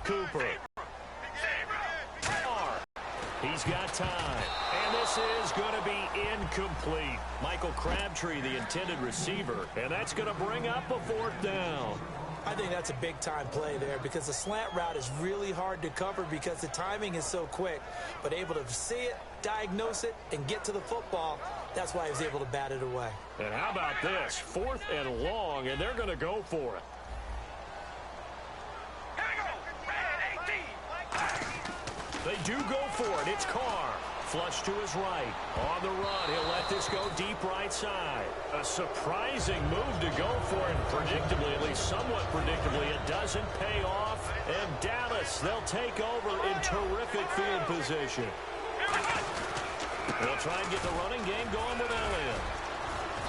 Cooper. He's got time. And this is going to be incomplete. Michael Crabtree, the intended receiver. And that's going to bring up a 4th down. I think that's a big-time play there because the slant route is really hard to cover because the timing is so quick. But able to see it, diagnose it, and get to the football, that's why he was able to bat it away. And how about this? 4th and long, and they're going to go for it. They do go for it. It's Carr. Flush to his right. On the run, he'll let this go deep right side. A surprising move to go for it. Predictably, at least somewhat predictably, it doesn't pay off. And Dallas, they'll take over in terrific field position. They'll try and get the running game going with Elliott.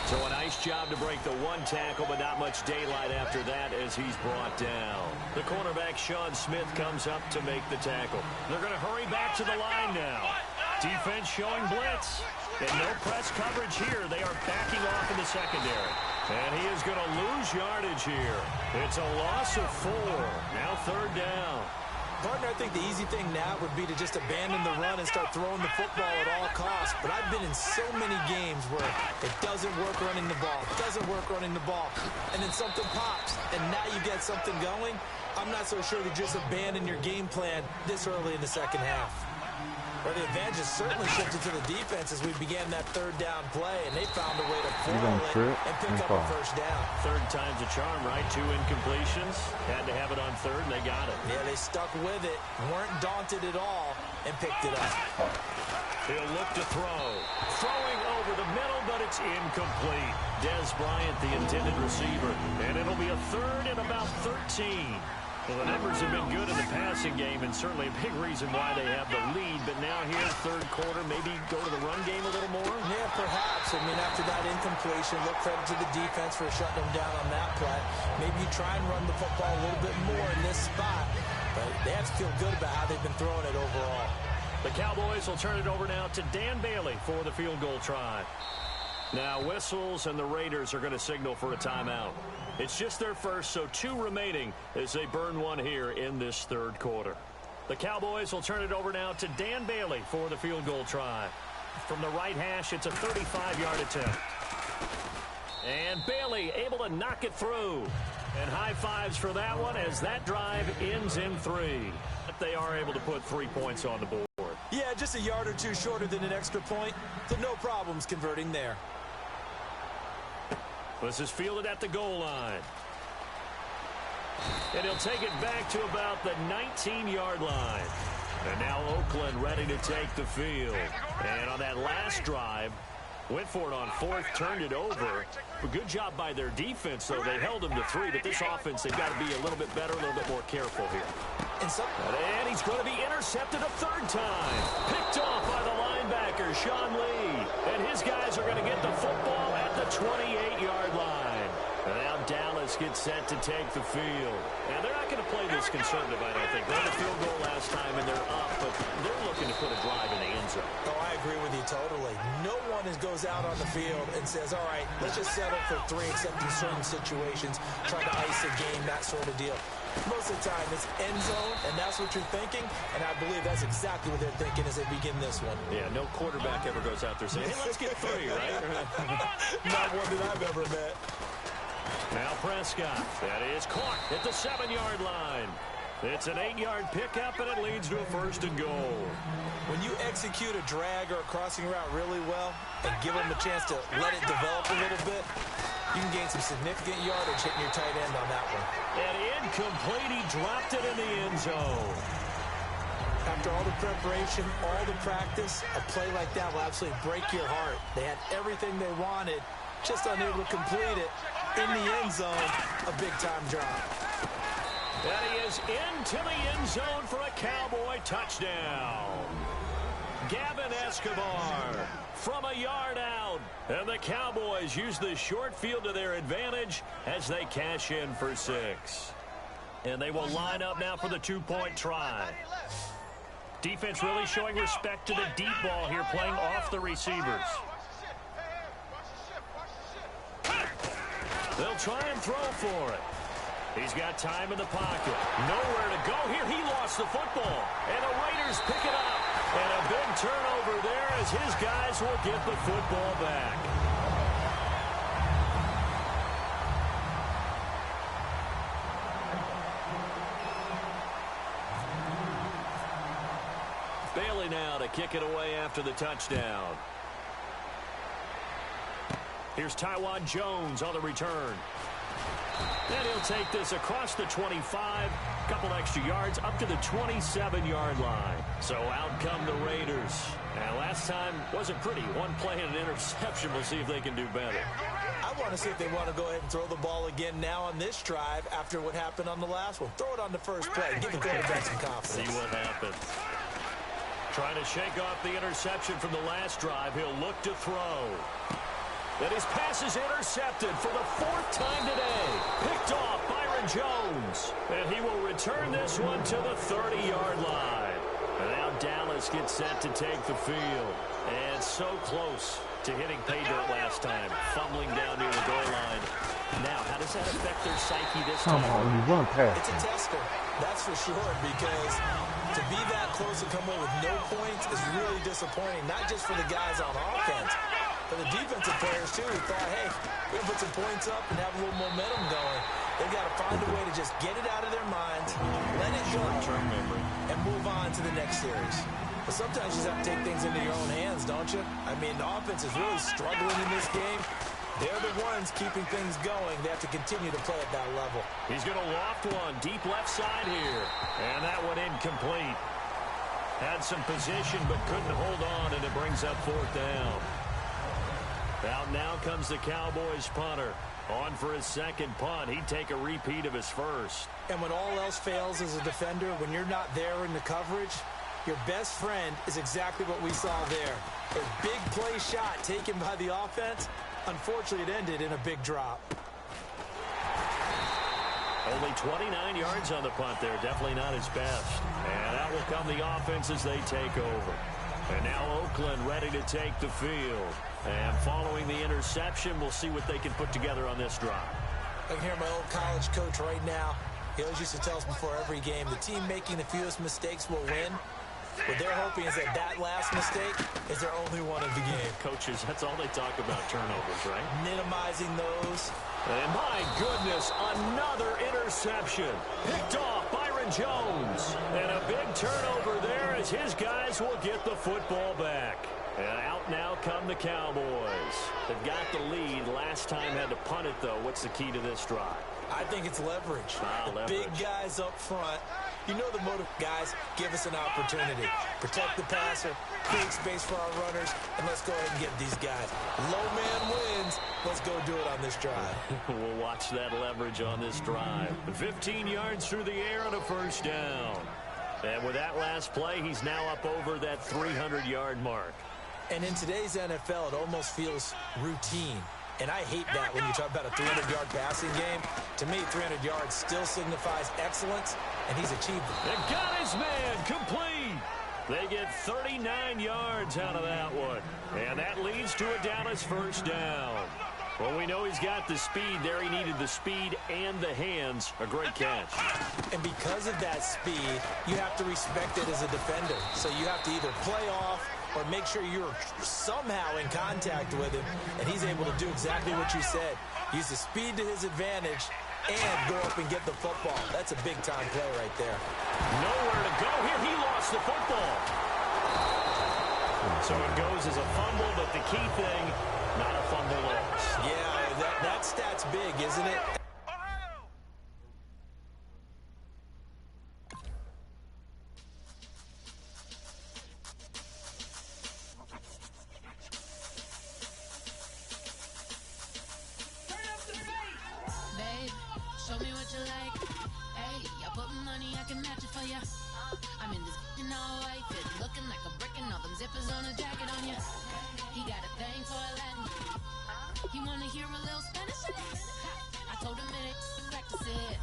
So a nice job to break the 1 tackle, but not much daylight after that as he's brought down. The cornerback, Sean Smith, comes up to make the tackle. They're going to hurry back to the line now. Defense showing blitz. And no press coverage here. They are backing off in the secondary. And he is going to lose yardage here. It's a loss of 4. Now 3rd down. Partner, I think the easy thing now would be to just abandon the run and start throwing the football at all costs. But I've been in so many games where it doesn't work running the ball, and then something pops, and now you get something going. I'm not so sure to just abandon your game plan this early in the second half. Well, the advantage has certainly shifted to the defense as we began that 3rd down play, and they found a way to foil it and pick up a 1st down. 3rd time's a charm, right? 2 incompletions. Had to have it on 3rd, and they got it. Yeah, they stuck with it, weren't daunted at all, and picked it up. He'll look to throw. Throwing over the middle, but it's incomplete. Des Bryant, the intended receiver. And it'll be a 3rd and about 13. Well, the numbers have been good in the passing game, and certainly a big reason why they have the lead. But now here, 3rd quarter, maybe go to the run game a little more? Yeah, perhaps. I mean, after that incompletion, look credit to the defense for shutting them down on that play. Maybe you try and run the football a little bit more in this spot. But they have to feel good about how they've been throwing it overall. The Cowboys will turn it over now to Dan Bailey for the field goal try. Now whistles, and the Raiders are going to signal for a timeout. It's just their first, so 2 remaining as they burn 1 here in this 3rd quarter. The Cowboys will turn it over now to Dan Bailey for the field goal try. From the right hash, it's a 35-yard attempt. And Bailey able to knock it through. And high fives for that one as that drive ends in 3. But they are able to put 3 points on the board. Yeah, just a yard or 2 shorter than an extra point, so no problems converting there. This is fielded at the goal line. And he'll take it back to about the 19-yard line. And now Oakland ready to take the field. And on that last drive, went for it on 4th, turned it over. A good job by their defense, though. They held him to 3, but this offense, they've got to be a little bit better, a little bit more careful here. And he's going to be intercepted a 3rd time. Picked off by the linebacker, Sean Lee. And his guys are going to get the football at the 28-yard line. And now Dallas gets set to take the field. Now, they're not going to play this conservative, I don't think. They had a field goal last time, and they're up, but they're looking to put a drive in the end zone. Oh, I agree with you totally. No one goes out on the field and says, all right, let's just settle for 3, except in certain situations, try to ice a game, that sort of deal. Most of the time, it's end zone, and that's what you're thinking, and I believe that's exactly what they're thinking as they begin this one. Yeah, no quarterback ever goes out there saying, hey, let's get 3, right? Not one that I've ever met. Now Prescott, that is caught at the 7-yard line. It's an 8-yard pickup, and it leads to a 1st and goal. When you execute a drag or a crossing route really well and give them a chance to let it develop a little bit, you can gain some significant yardage hitting your tight end on that one. And incomplete, he dropped it in the end zone. After all the preparation, all the practice, a play like that will absolutely break your heart. They had everything they wanted, just unable to complete it. In the end zone, a big-time drop. And he is into the end zone for a Cowboy touchdown. Gavin Escobar from a yard out. And the Cowboys use the short field to their advantage as they cash in for 6. And they will line up now for the 2-point try. Defense really showing respect to the deep ball here, playing off the receivers. They'll try and throw for it. He's got time in the pocket. Nowhere to go here. He lost the football. And the Raiders pick it up. And a big turnover there as his guys will get the football back. Bailey now to kick it away after the touchdown. Here's Taiwan Jones on the return. And he'll take this across the 25, couple extra yards, up to the 27-yard line. So out come the Raiders. And last time wasn't pretty. One play and an interception. We'll see if they can do better. I want to see if they want to go ahead and throw the ball again now on this drive after what happened on the last one. Throw it on the first play. Give the quarterback some confidence. See what happens. Trying to shake off the interception from the last drive. He'll look to throw. And his pass is intercepted for the 4th time today. Picked off Byron Jones. And he will return this one to the 30-yard line. And now Dallas gets set to take the field. And so close to hitting pay dirt last time. Fumbling down near the goal line. Now, how does that affect their psyche this time? It's a tester, that's for sure, because to be that close and come away with no points is really disappointing, not just for the guys on offense, but the defensive players, too, who thought, hey, we're going to put some points up and have a little momentum going. They've got to find a way to just get it out of their minds, let it go, and move on to the next series. But sometimes you just have to take things into your own hands, don't you? I mean, the offense is really struggling in this game. They're the ones keeping things going. They have to continue to play at that level. He's going to loft one deep left side here. And that one incomplete. Had some position but couldn't hold on, and it brings up 4th down. Out now comes the Cowboys punter. On for his second punt. He'd take a repeat of his first. And when all else fails as a defender, when you're not there in the coverage, your best friend is exactly what we saw there. A big play shot taken by the offense. Unfortunately, it ended in a big drop. Only 29 yards on the punt there. Definitely not his best. And out will come the offense as they take over. And now Oakland ready to take the field. And following the interception, we'll see what they can put together on this drive. I can hear my old college coach right now. He always used to tell us before every game, the team making the fewest mistakes will win. What they're hoping is that last mistake is their only one of the game. Coaches, that's all they talk about, turnovers, right? Minimizing those. And my goodness, another interception. Picked off Byron Jones. And a big turnover there as his guys will get the football back. And out now come the Cowboys. They've got the lead. Last time had to punt it, though. What's the key to this drive? I think it's leverage. The big guys up front. You know the motive, guys. Give us an opportunity. Protect the passer, create space for our runners, and let's go ahead and get these guys. Low man wins. Let's go do it on this drive. We'll watch that leverage on this drive. 15 yards through the air on a first down. And with that last play, he's now up over that 300-yard mark. And in today's NFL, it almost feels routine. And I hate that when you talk about a 300-yard passing game. To me, 300 yards still signifies excellence, and he's achieved it. They've got his man complete. They get 39 yards out of that one. And that leads to a Dallas first down. Well, we know he's got the speed there. He needed the speed and the hands. A great catch. And because of that speed, you have to respect it as a defender. So you have to either play off or make sure you're somehow in contact with him, and he's able to do exactly what you said. Use the speed to his advantage and go up and get the football. That's a big-time play right there. Nowhere to go here. He lost the football. So it goes as a fumble, but the key thing, not a fumble loss. Yeah, that stat's big, isn't it? Show me what you like. Hey, I put money, I can match it for ya. I'm in this all white fit, looking like a brick and all them zippers on a jacket on ya. He got a thing for a Latin. He wanna hear a little Spanish. I told him it ain't practice it.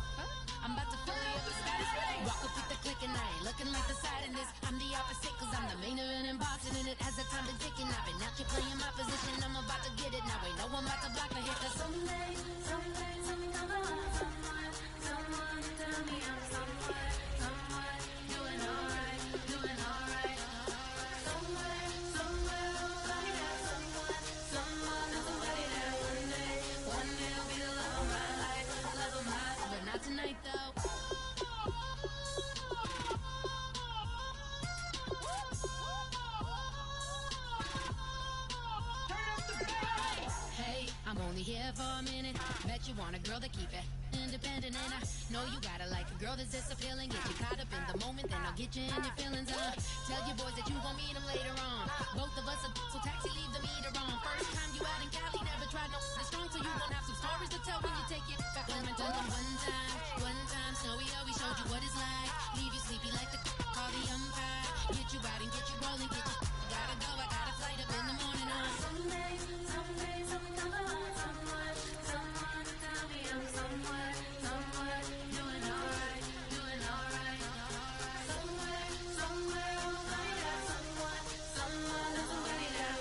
I'm about to fully up the status. Walk up with the click and I ain't looking like the side in this. I'm the opposite cause I'm the main event in Boston and it has the time been ticking. I've been out here playing my position, I'm about to get it. Now ain't no one about to block the hit. Cause someday, something come along, someone want a girl to keep it independent, and I know you gotta like a girl that's this appealing. Get you caught up in the moment, then I'll get you in your feelings. Tell your boys that you gon' meet them later on. Both of us are so taxi, leave the meter on. First time you out in Cali, never tried no strong, so you gon' have some stories to tell when you take it back home and tell them one time, Snowy always showed you what it's like. Leave you sleepy like the call the umpire. Get you out and get you rolling, get you gotta go. I got a flight up in the morning. Someday, someone to tell me I'm somewhere doing alright. Somewhere I'll find out someone, somebody that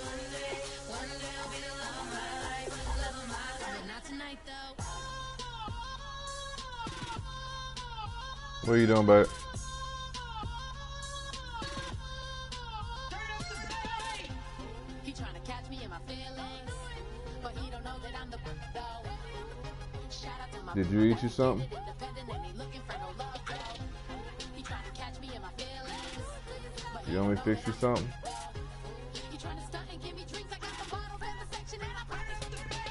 one day I'll be the love of my life, but not tonight though. What are you doing, babe? He trying to catch me in my feelings, but he don't know that I'm the though. Shout out to my Did you eat you something? He trying to catch me in my feelings. You want me to fix you something? He trying to stunt and give me drinks. I got the bottles in the section and I promise to pay.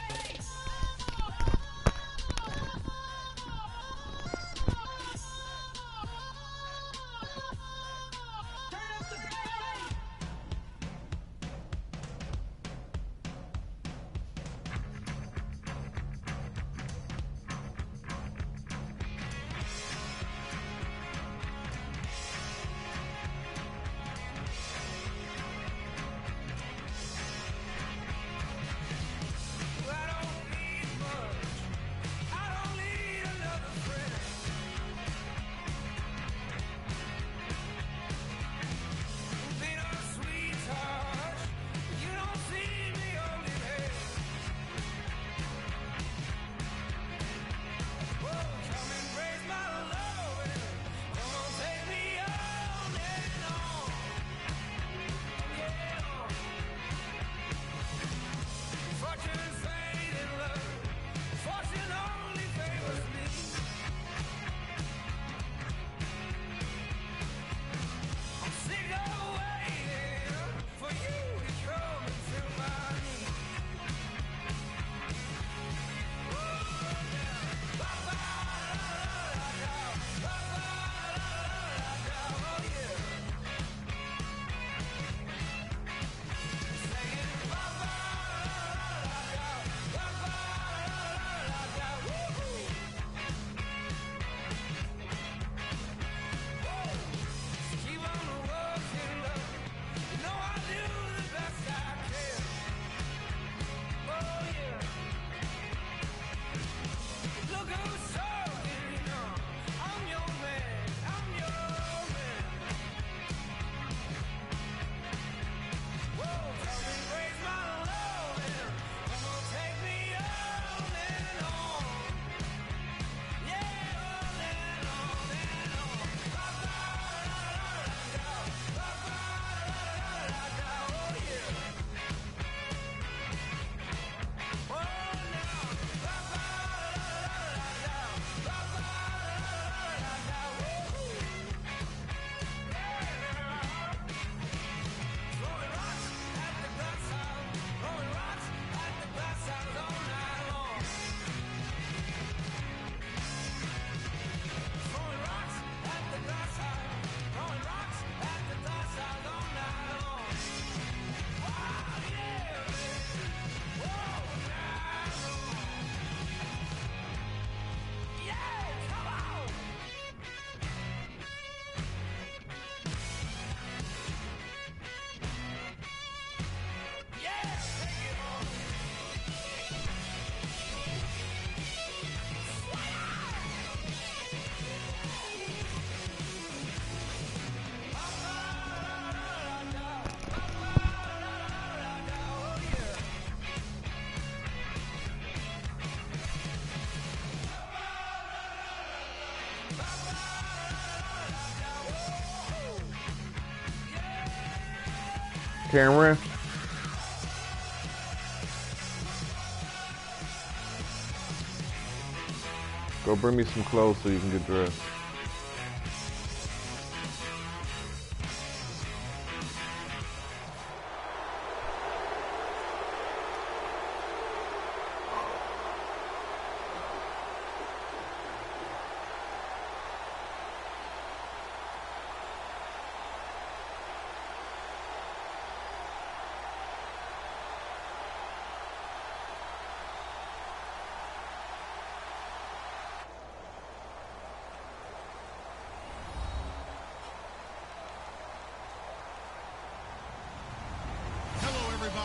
Cameron. Go bring me some clothes so you can get dressed.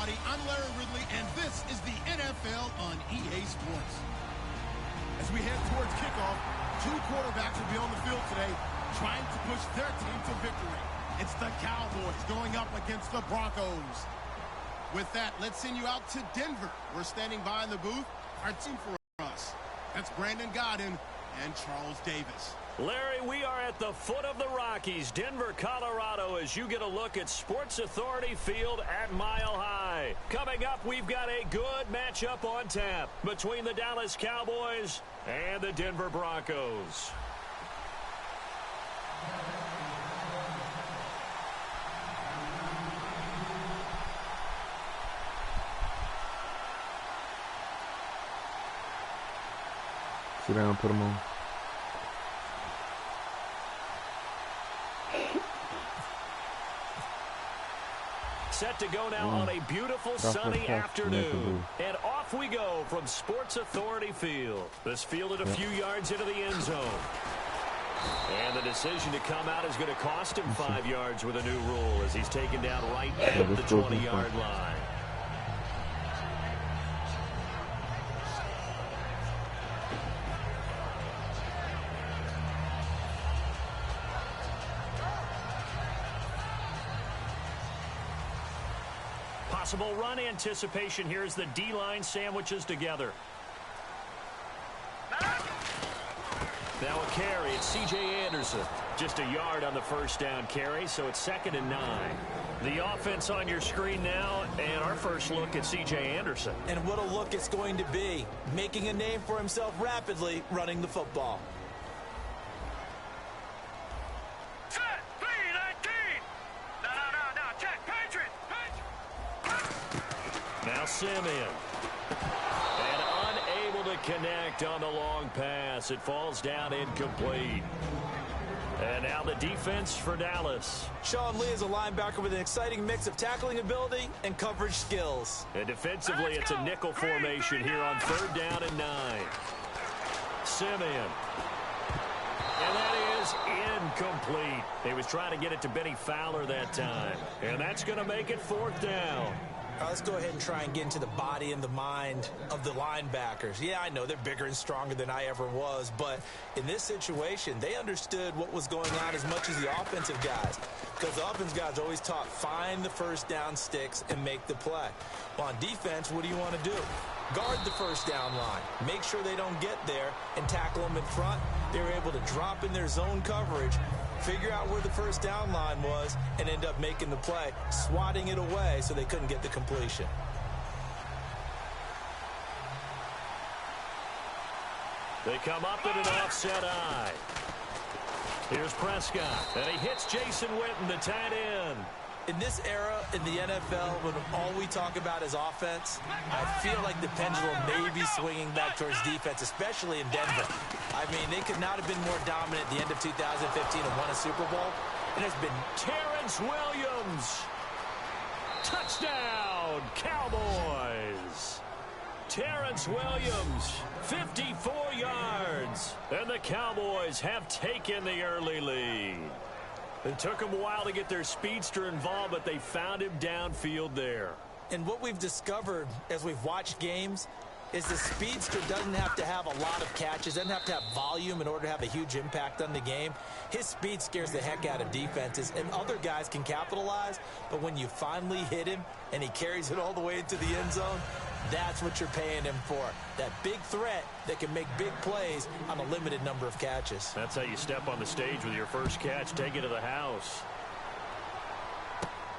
everybody. I'm Larry Ridley, and this is the NFL on EA Sports. As we head towards kickoff, two quarterbacks will be on the field today trying to push their team to victory. It's the Cowboys going up against the Broncos. With that, let's send you out to Denver. We're standing by in the booth. Our team for us. That's Brandon Godden and Charles Davis. Larry, we are at the foot of the Rockies, Denver, Colorado, as you get a look at Sports Authority Field at Mile High. Coming up, we've got a good matchup on tap between the Dallas Cowboys and the Denver Broncos. Sit down, put them on. Set to go now on a beautiful sunny afternoon. And off we go from Sports Authority Field. This fielded a few yards into the end zone. And the decision to come out is going to cost him 5 yards with a new rule as he's taken down right at the 20-yard line. Possible run anticipation here as the D-line sandwiches together. Now a carry. It's C.J. Anderson. Just a yard on the first down carry, so it's 2nd and 9. The offense on your screen now, and our first look at C.J. Anderson. And what a look it's going to be. Making a name for himself rapidly, running the football. Now Simeon. And unable to connect on the long pass. It falls down incomplete. And now the defense for Dallas. Sean Lee is a linebacker with an exciting mix of tackling ability and coverage skills. And defensively, it's a nickel formation here on 3rd down and 9. Simeon. And that is incomplete. He was trying to get it to Benny Fowler that time. And that's going to make it 4th down. Let's go ahead and try and get into the body and the mind of the linebackers. Yeah, I know they're bigger and stronger than I ever was, but in this situation, they understood what was going on as much as the offensive guys, because the offensive guys always taught find the first down sticks and make the play. Well, on defense, what do you want to do? Guard the first down line. Make sure they don't get there and tackle them in front. They were able to drop in their zone coverage, figure out where the first down line was, and end up making the play, swatting it away so they couldn't get the completion. They come up in an offset eye. Here's Prescott, and he hits Jason Witten, the tight end. In this era in the NFL, when all we talk about is offense, I feel like the pendulum may be swinging back towards defense, especially in Denver. I mean, they could not have been more dominant at the end of 2015 and won a Super Bowl. And it's been Terrence Williams. Touchdown, Cowboys. Terrence Williams, 54 yards. And the Cowboys have taken the early lead. It took them a while to get their speedster involved, but they found him downfield there. And what we've discovered as we've watched games is the speedster doesn't have to have a lot of catches, doesn't have to have volume in order to have a huge impact on the game. His speed scares the heck out of defenses, and other guys can capitalize, but when you finally hit him and he carries it all the way into the end zone, that's what you're paying him for. That big threat that can make big plays on a limited number of catches. That's how you step on the stage with your first catch, take it to the house.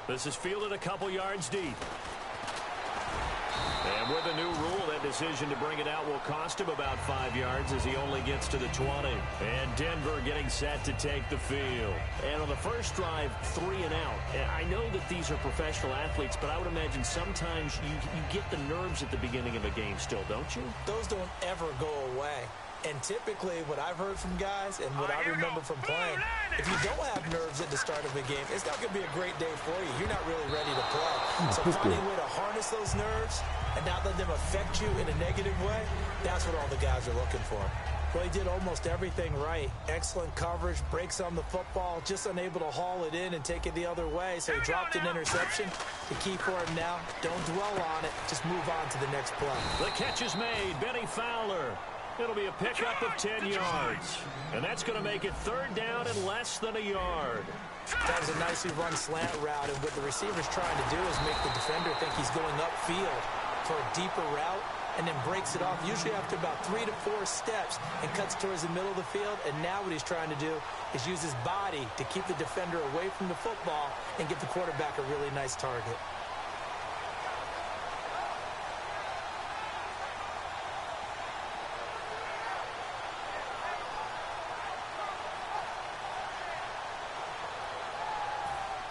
This is fielded a couple yards deep. And with a new rule, that decision to bring it out will cost him about 5 yards as he only gets to the 20. And Denver getting set to take the field. And on the first drive, 3 and out. And I know that these are professional athletes, but I would imagine sometimes you get the nerves at the beginning of a game still, don't you? Those don't ever go away. And typically, what I've heard from guys and what I remember from playing, if you don't have nerves at the start of a game, it's not going to be a great day for you. You're not really ready to play. So finding a way to harness those nerves and not let them affect you in a negative way, that's what all the guys are looking for. Well, he did almost everything right. Excellent coverage, breaks on the football, just unable to haul it in and take it the other way. So he dropped an interception. The key for him now, don't dwell on it. Just move on to the next play. The catch is made. Benny Fowler. It'll be a pickup of 10 yards. And that's going to make it 3rd down and less than a yard. That was a nicely run slant route, and what the receiver's trying to do is make the defender think he's going upfield for a deeper route, and then breaks it off, usually after about 3 to 4 steps, and cuts towards the middle of the field. And now what he's trying to do is use his body to keep the defender away from the football and give the quarterback a really nice target.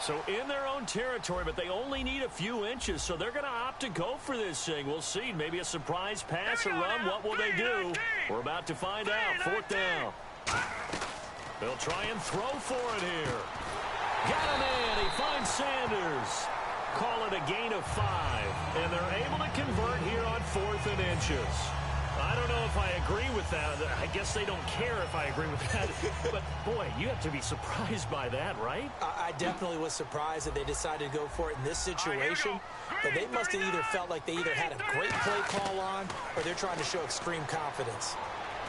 So in their own territory, but they only need a few inches, so they're going to opt to go for this thing. We'll see. Maybe a surprise pass or run. What will they do? We're about to find out. 4th down. They'll try and throw for it here. Got him in. He finds Sanders. Call it a gain of 5, and they're able to convert here on 4th and inches. I don't know if I agree with that. I guess they don't care if I agree with that. But, boy, you have to be surprised by that, right? I definitely was surprised that they decided to go for it in this situation. But they must have either felt like they either had a great play call on or they're trying to show extreme confidence.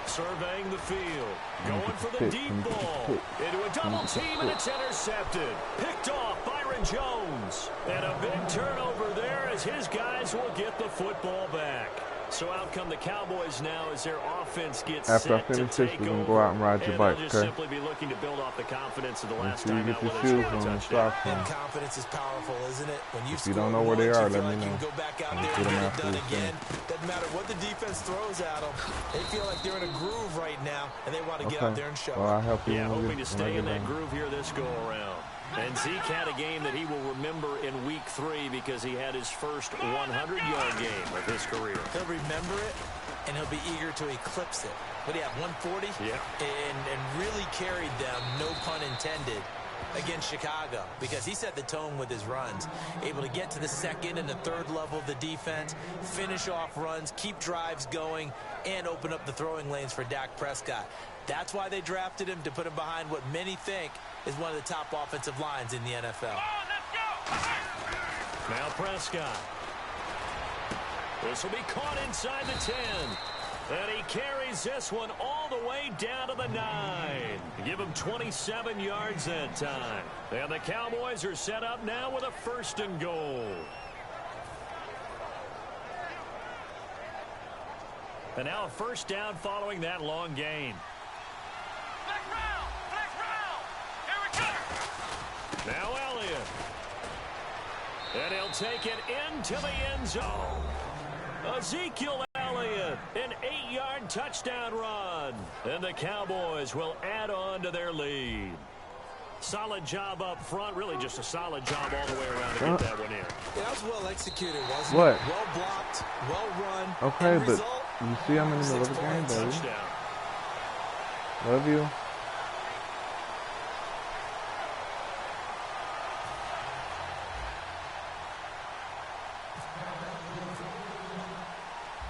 Surveying the field. Going for the deep ball. Into a double team, and it's intercepted. Picked off Byron Jones. And a big turnover there as his guys will get the football back. So out come the Cowboys now as their offense gets after set I finish to this, take we're over. gonna go out and ride your bike, just okay? simply be looking to build off the confidence of the last Until you time get out your when they scored shoes a on and touchdown. socks And on. confidence is powerful, isn't it? When If you don't know where they are, let me know. You can go back out I'll there put and them get it after done this again. Doesn't matter what the defense throws at them. They feel like they're in a groove right now, and they want to get out there and show Well, I'll it. help you Yeah, when hoping to I stay get in that done. groove here this go-around. And Zeke had a game that he will remember in Week 3 because he had his first 100-yard game of his career. He'll remember it, and he'll be eager to eclipse it. What do you have, 140? Yeah. And really carried them, no pun intended, against Chicago because he set the tone with his runs. Able to get to the 2nd and the 3rd level of the defense, finish off runs, keep drives going, and open up the throwing lanes for Dak Prescott. That's why they drafted him, to put him behind what many think is one of the top offensive lines in the NFL. Now Prescott. This will be caught inside the 10. And he carries this one all the way down to the 9. Give him 27 yards that time. And the Cowboys are set up now with a 1st and goal. And now a 1st down following that long gain. Now Elliott. And he'll take it into the end zone. Ezekiel Elliott, an 8-yard touchdown run. And the Cowboys will add on to their lead. Solid job up front. Really just a solid job all the way around to get that one in. Yeah, that was well executed, wasn't What? it? Well blocked, well run. Okay, End but result, you see I'm in the middle of the 6 game, points. baby. Touchdown. Love you.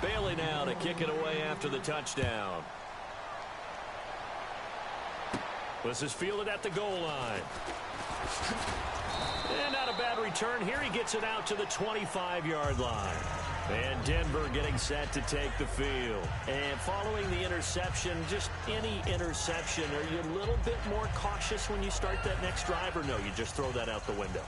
Bailey now to kick it away after the touchdown. This is fielded at the goal line. And not a bad return here. He gets it out to the 25-yard line. And Denver getting set to take the field. And following the interception, just any interception, are you a little bit more cautious when you start that next drive, or no, you just throw that out the window?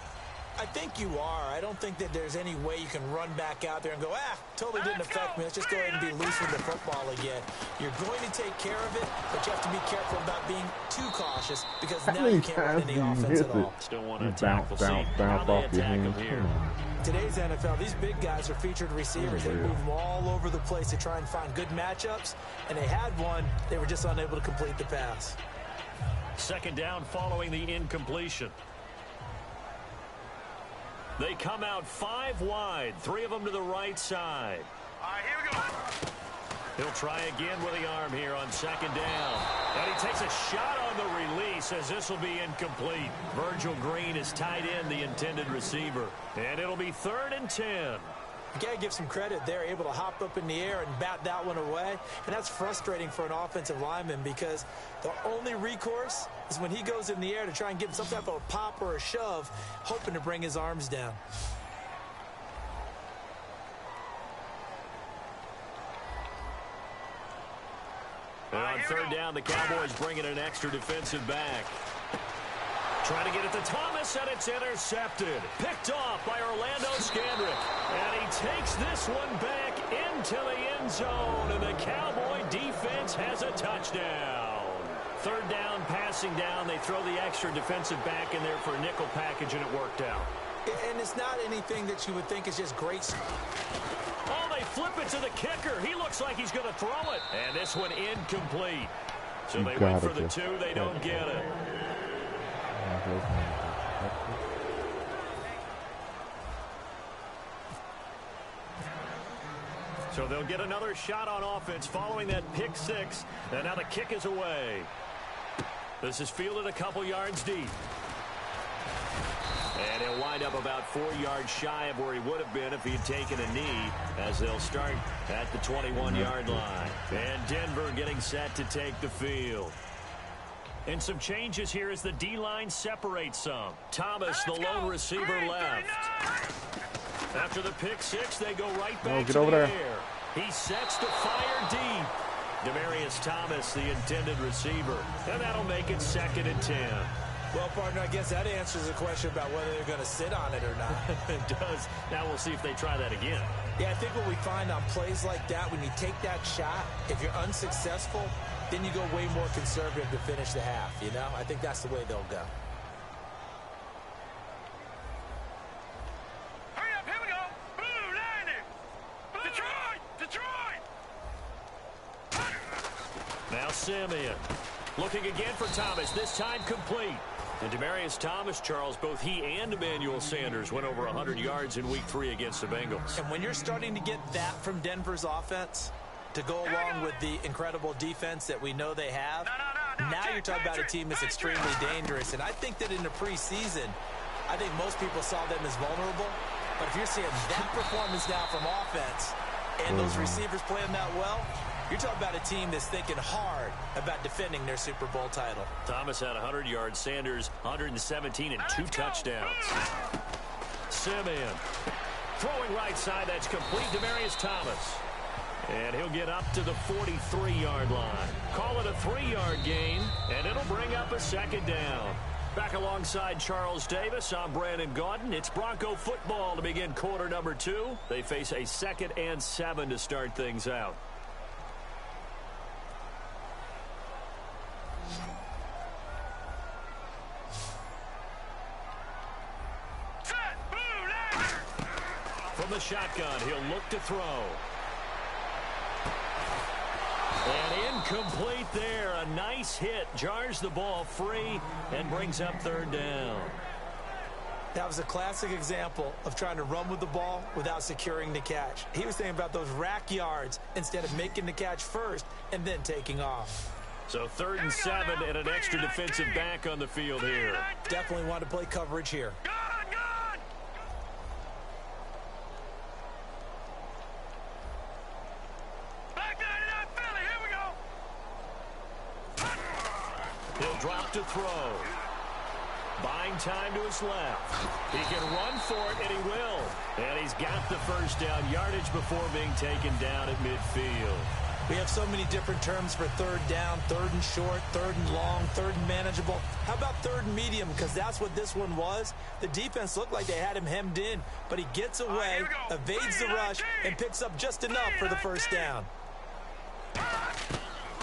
I think you are. I don't think that there's any way you can run back out there and go, totally didn't affect me. Let's just go ahead and be loose with the football again. You're going to take care of it, but you have to be careful about being too cautious because now you can't run any offense at all. Still want to You attack. bounce We'll see how off they your attack him hands. here. Come on. Today's NFL, these big guys are featured receivers. They move them all over the place to try and find good matchups, and they had one. They were just unable to complete the pass. 2nd down following the incompletion. They come out 5 wide, 3 of them to the right side. All right, here we go. He'll try again with the arm here on 2nd down. And he takes a shot on the release as this will be incomplete. Virgil Green is tied in, the intended receiver. And it'll be 3rd and 10. You got to give some credit. They're able to hop up in the air and bat that one away. And that's frustrating for an offensive lineman because the only recourse is when he goes in the air to try and give some type of a pop or a shove, hoping to bring his arms down. And on third down, the Cowboys bring in an extra defensive back. Trying to get it to Thomas, and it's intercepted. Picked off by Orlando Scandrick. And he takes this one back into the end zone, and the Cowboy defense has a touchdown. Third down, passing down. They throw the extra defensive back in there for a nickel package, and it worked out. And it's not anything that you would think is just great. Oh, they flip it to the kicker. He looks like he's going to throw it. And this one incomplete. So they went for the two. They don't get it. So they'll get another shot on offense following that pick six. And now the kick is away. This is fielded a couple yards deep. And he'll wind up about 4 yards shy of where he would have been if he had taken a knee, as they'll start at the 21-yard line. And Denver getting set to take the field. And some changes here as the D-line separates some. Thomas, the lone receiver, left. After the pick six, they go right back to the air. He sets to fire deep. Demaryius Thomas, the intended receiver. And that'll make it 2nd and 10. Well, partner, I guess that answers the question about whether they're going to sit on it or not. It does. Now we'll see if they try that again. Yeah, I think what we find on plays like that, when you take that shot, if you're unsuccessful, then you go way more conservative to finish the half, you know? I think that's the way they'll go. Hurry up, here we go. Blue, landing. Detroit. Now Simeon. Looking again for Thomas, this time complete. And Demaryius Thomas, Charles, both he and Emmanuel Sanders went over 100 yards in Week 3 against the Bengals. And when you're starting to get that from Denver's offense to go along with the incredible defense that we know they have, now you're talking about a team that's extremely dangerous. And I think that in the preseason, I think most people saw them as vulnerable. But if you're seeing that performance now from offense and those receivers playing that well, you're talking about a team that's thinking hard about defending their Super Bowl title. Thomas had 100 yards. Sanders, 117 and 2 touchdowns. Simeon throwing right side. That's complete. Demaryius Thomas. And he'll get up to the 43-yard line. Call it a 3-yard gain, and it'll bring up a 2nd down. Back alongside Charles Davis, I'm Brandon Gaudin. It's Bronco football to begin quarter number 2. They face a 2nd and 7 to start things out. From the shotgun, he'll look to throw. And incomplete there. A nice hit. Jars the ball free and brings up 3rd down. That was a classic example of trying to run with the ball without securing the catch. He was thinking about those rack yards instead of making the catch first and then taking off. So 3rd and 7 and an extra defensive back on the field here. Definitely want to play coverage here. He'll drop to throw. Buying time to his left. He can run for it, and he will. And he's got the 1st down yardage before being taken down at midfield. We have so many different terms for 3rd down, 3rd and short, 3rd and long, 3rd and manageable. How about 3rd and medium? Because that's what this one was. The defense looked like they had him hemmed in, but he gets away, evades the rush, and picks up just enough for the 1st down.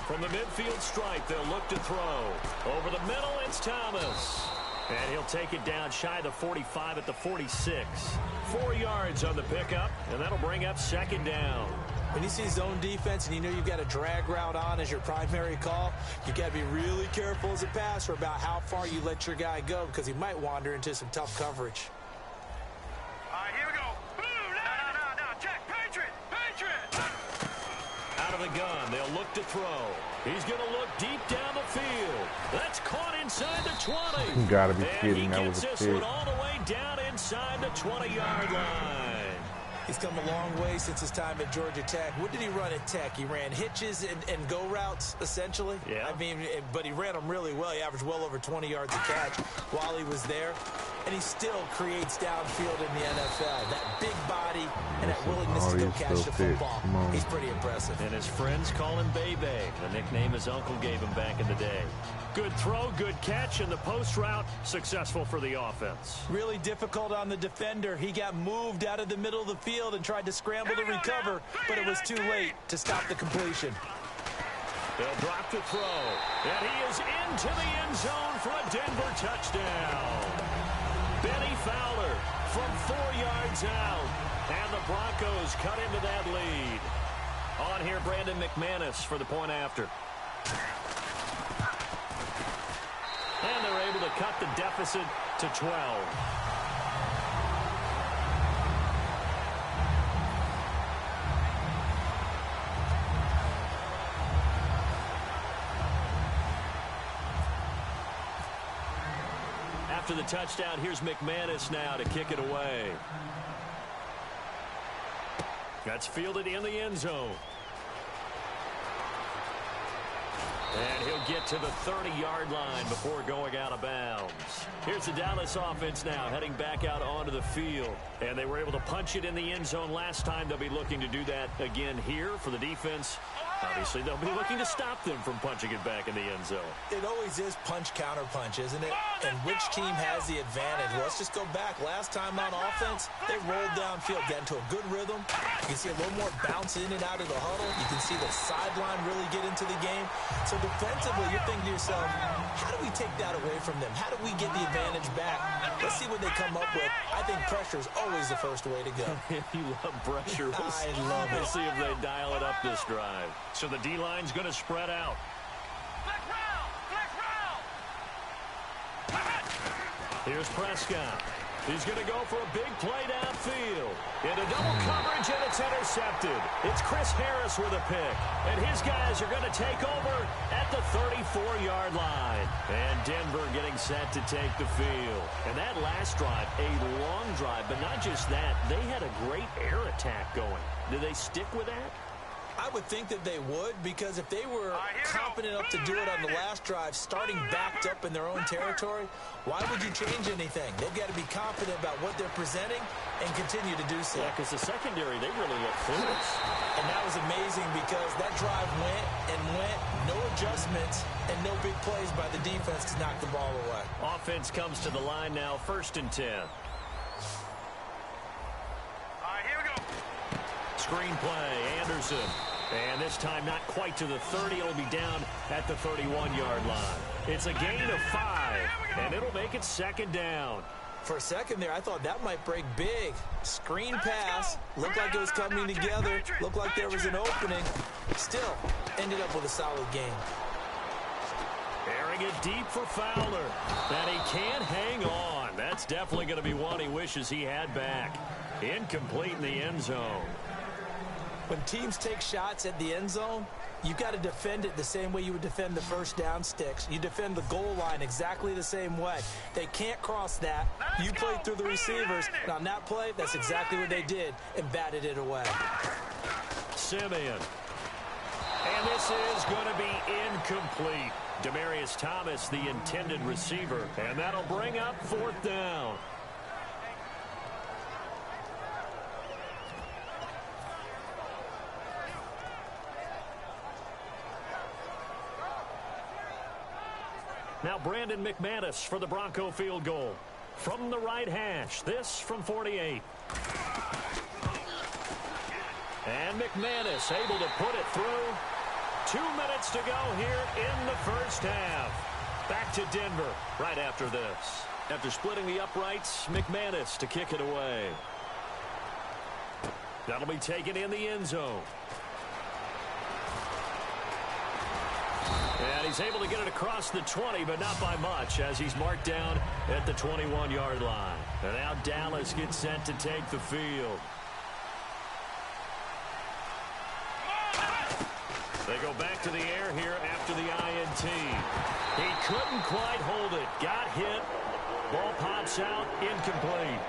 From the midfield stripe, they'll look to throw. Over the middle, it's Thomas. And he'll take it down shy of the 45 at the 46. 4 yards on the pickup, and that'll bring up 2nd down. When you see zone defense and you know you've got a drag route on as your primary call, you got to be really careful as a passer about how far you let your guy go because he might wander into some tough coverage. All right, here we go. No, check. Patriot. Out of the gun, they'll look to throw. He's going to look deep down the field. That's caught inside the 20. You gotta be kidding. And That he was gets a this pick. one all the way down inside the 20-yard line. He's come a long way since his time at Georgia Tech. What did he run at Tech? He ran hitches and go routes, essentially. Yeah. I mean, but he ran them really well. He averaged well over 20 yards a catch while he was there. And he still creates downfield in the NFL. That big body and that willingness to go catch the football. He's pretty impressive. And his friends call him Bebe, the nickname his uncle gave him back in the day. Good throw, good catch, and the post route successful for the offense. Really difficult on the defender. He got moved out of the middle of the field and tried to scramble to recover, but it was too late to stop the completion. They'll drop the throw, and he is into the end zone for a Denver touchdown. Benny Fowler from 4 yards out, and the Broncos cut into that lead. On here, Brandon McManus for the point after. And they're able to cut the deficit to 12. After the touchdown, here's McManus now to kick it away. That's fielded in the end zone. And he'll get to the 30-yard line before going out of bounds. Here's the Dallas offense now heading back out onto the field. And they were able to punch it in the end zone last time. They'll be looking to do that again here for the defense. Obviously, they'll be looking to stop them from punching it back in the end zone. It always is punch-counter-punch, isn't it? And which team has the advantage? Well, let's just go back. Last time on offense, they rolled downfield, got into a good rhythm. You can see a little more bounce in and out of the huddle. You can see the sideline really get into the game. So defensively, you're thinking to yourself, how do we take that away from them? How do we get the advantage back? Let's see what they come up with. I think pressure is always the first way to go. You love pressure. I love it. We'll see if they dial it up this drive. So the D-line's going to spread out. Here's Prescott. He's going to go for a big play downfield. Into double coverage, and it's intercepted. It's Chris Harris with a pick. And his guys are going to take over at the 34-yard line. And Denver getting set to take the field. And that last drive, a long drive, but not just that. They had a great air attack going. Do they stick with that? I would think that they would, because if they were confident enough to do it on the last drive, starting backed up in their own territory, why would you change anything? They've got to be confident about what they're presenting and continue to do so. Yeah, because the secondary, they really look clueless. And that was amazing because that drive went and went, no adjustments, and no big plays by the defense to knock the ball away. Offense comes to the line now, 1st and 10. Here we go. Screen play, Anderson. And this time not quite to the 30. It'll be down at the 31-yard line. It's a gain of 5, and it'll make it 2nd down. For a second there, I thought that might break big. Screen pass. Looked like it was coming together. Looked like there was an opening. Still, ended up with a solid game. Airing it deep for Fowler. And he can't hang on. That's definitely going to be one he wishes he had back. Incomplete in the end zone. When teams take shots at the end zone, you've got to defend it the same way you would defend the first down sticks. You defend the goal line exactly the same way. They can't cross that. You play through the receivers. And on that play, that's exactly what they did and batted it away. Simeon. And this is going to be incomplete. Demaryius Thomas, the intended receiver. And that'll bring up 4th down. Now Brandon McManus for the Bronco field goal. From the right hash, this from 48. And McManus able to put it through. 2 minutes to go here in the first half. Back to Denver right after this. After splitting the uprights, McManus to kick it away. That'll be taken in the end zone. And he's able to get it across the 20, but not by much, as he's marked down at the 21-yard line. And now Dallas gets set to take the field. They go back to the air here after the INT. He couldn't quite hold it. Got hit. Ball pops out. Incomplete.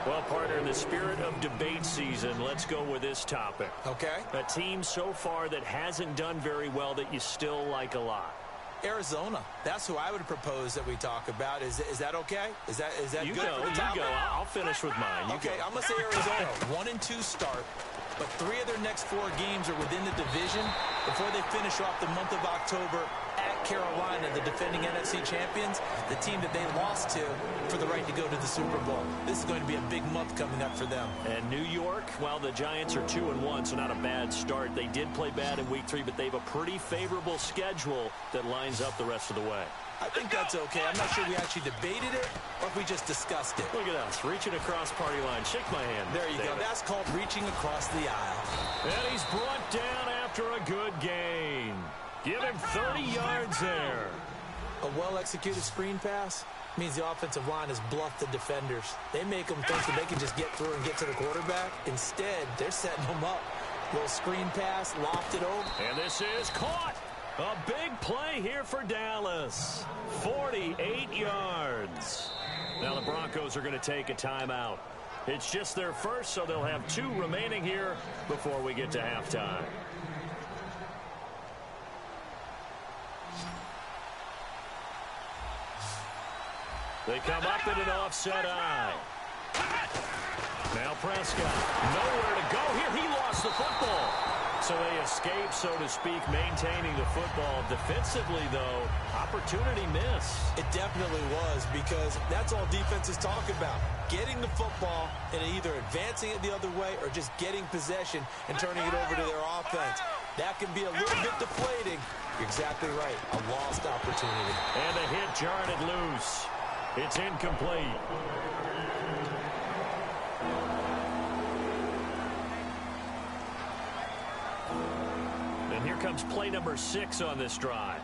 Well, partner, in the spirit of debate season, let's go with this topic. Okay. A team so far that hasn't done very well that you still like a lot. Arizona. That's who I would propose that we talk about. Is that okay? Is that you good go, for the topic? You go. I'll finish with mine. Okay, I'm going to say Arizona. 1-2 start, but 3 of their next 4 games are within the division before they finish off the month of October at Carolina, the defending NFC champions, the team that they lost to for the right to go to the Super Bowl. This is going to be a big month coming up for them. And New York, while the Giants are 2-1, so not a bad start. They did play bad in Week 3, but they have a pretty favorable schedule that lines up the rest of the way. I think that's okay. I'm not sure we actually debated it or if we just discussed it. Look at us, reaching across party line. Shake my hand. There you go. That's called reaching across the aisle. And he's brought down after a good gain. Give him 30 yards there. A well-executed screen pass means the offensive line has bluffed the defenders. They make them think that they can just get through and get to the quarterback. Instead, they're setting them up. Little screen pass, lofted over. And this is caught. A big play here for Dallas. 48 yards. Now the Broncos are going to take a timeout. It's just their first, so they'll have 2 remaining here before we get to halftime. They come up in an offset eye. Now Prescott, nowhere to go here. He lost the football. So they escape, so to speak, maintaining the football. Defensively, though, opportunity miss. It definitely was, because that's all defenses talk about. Getting the football and either advancing it the other way or just getting possession and turning it over to their offense. That can be a little bit deflating. You're exactly right. A lost opportunity. And the hit jarred it loose. It's incomplete. And here comes play number 6 on this drive.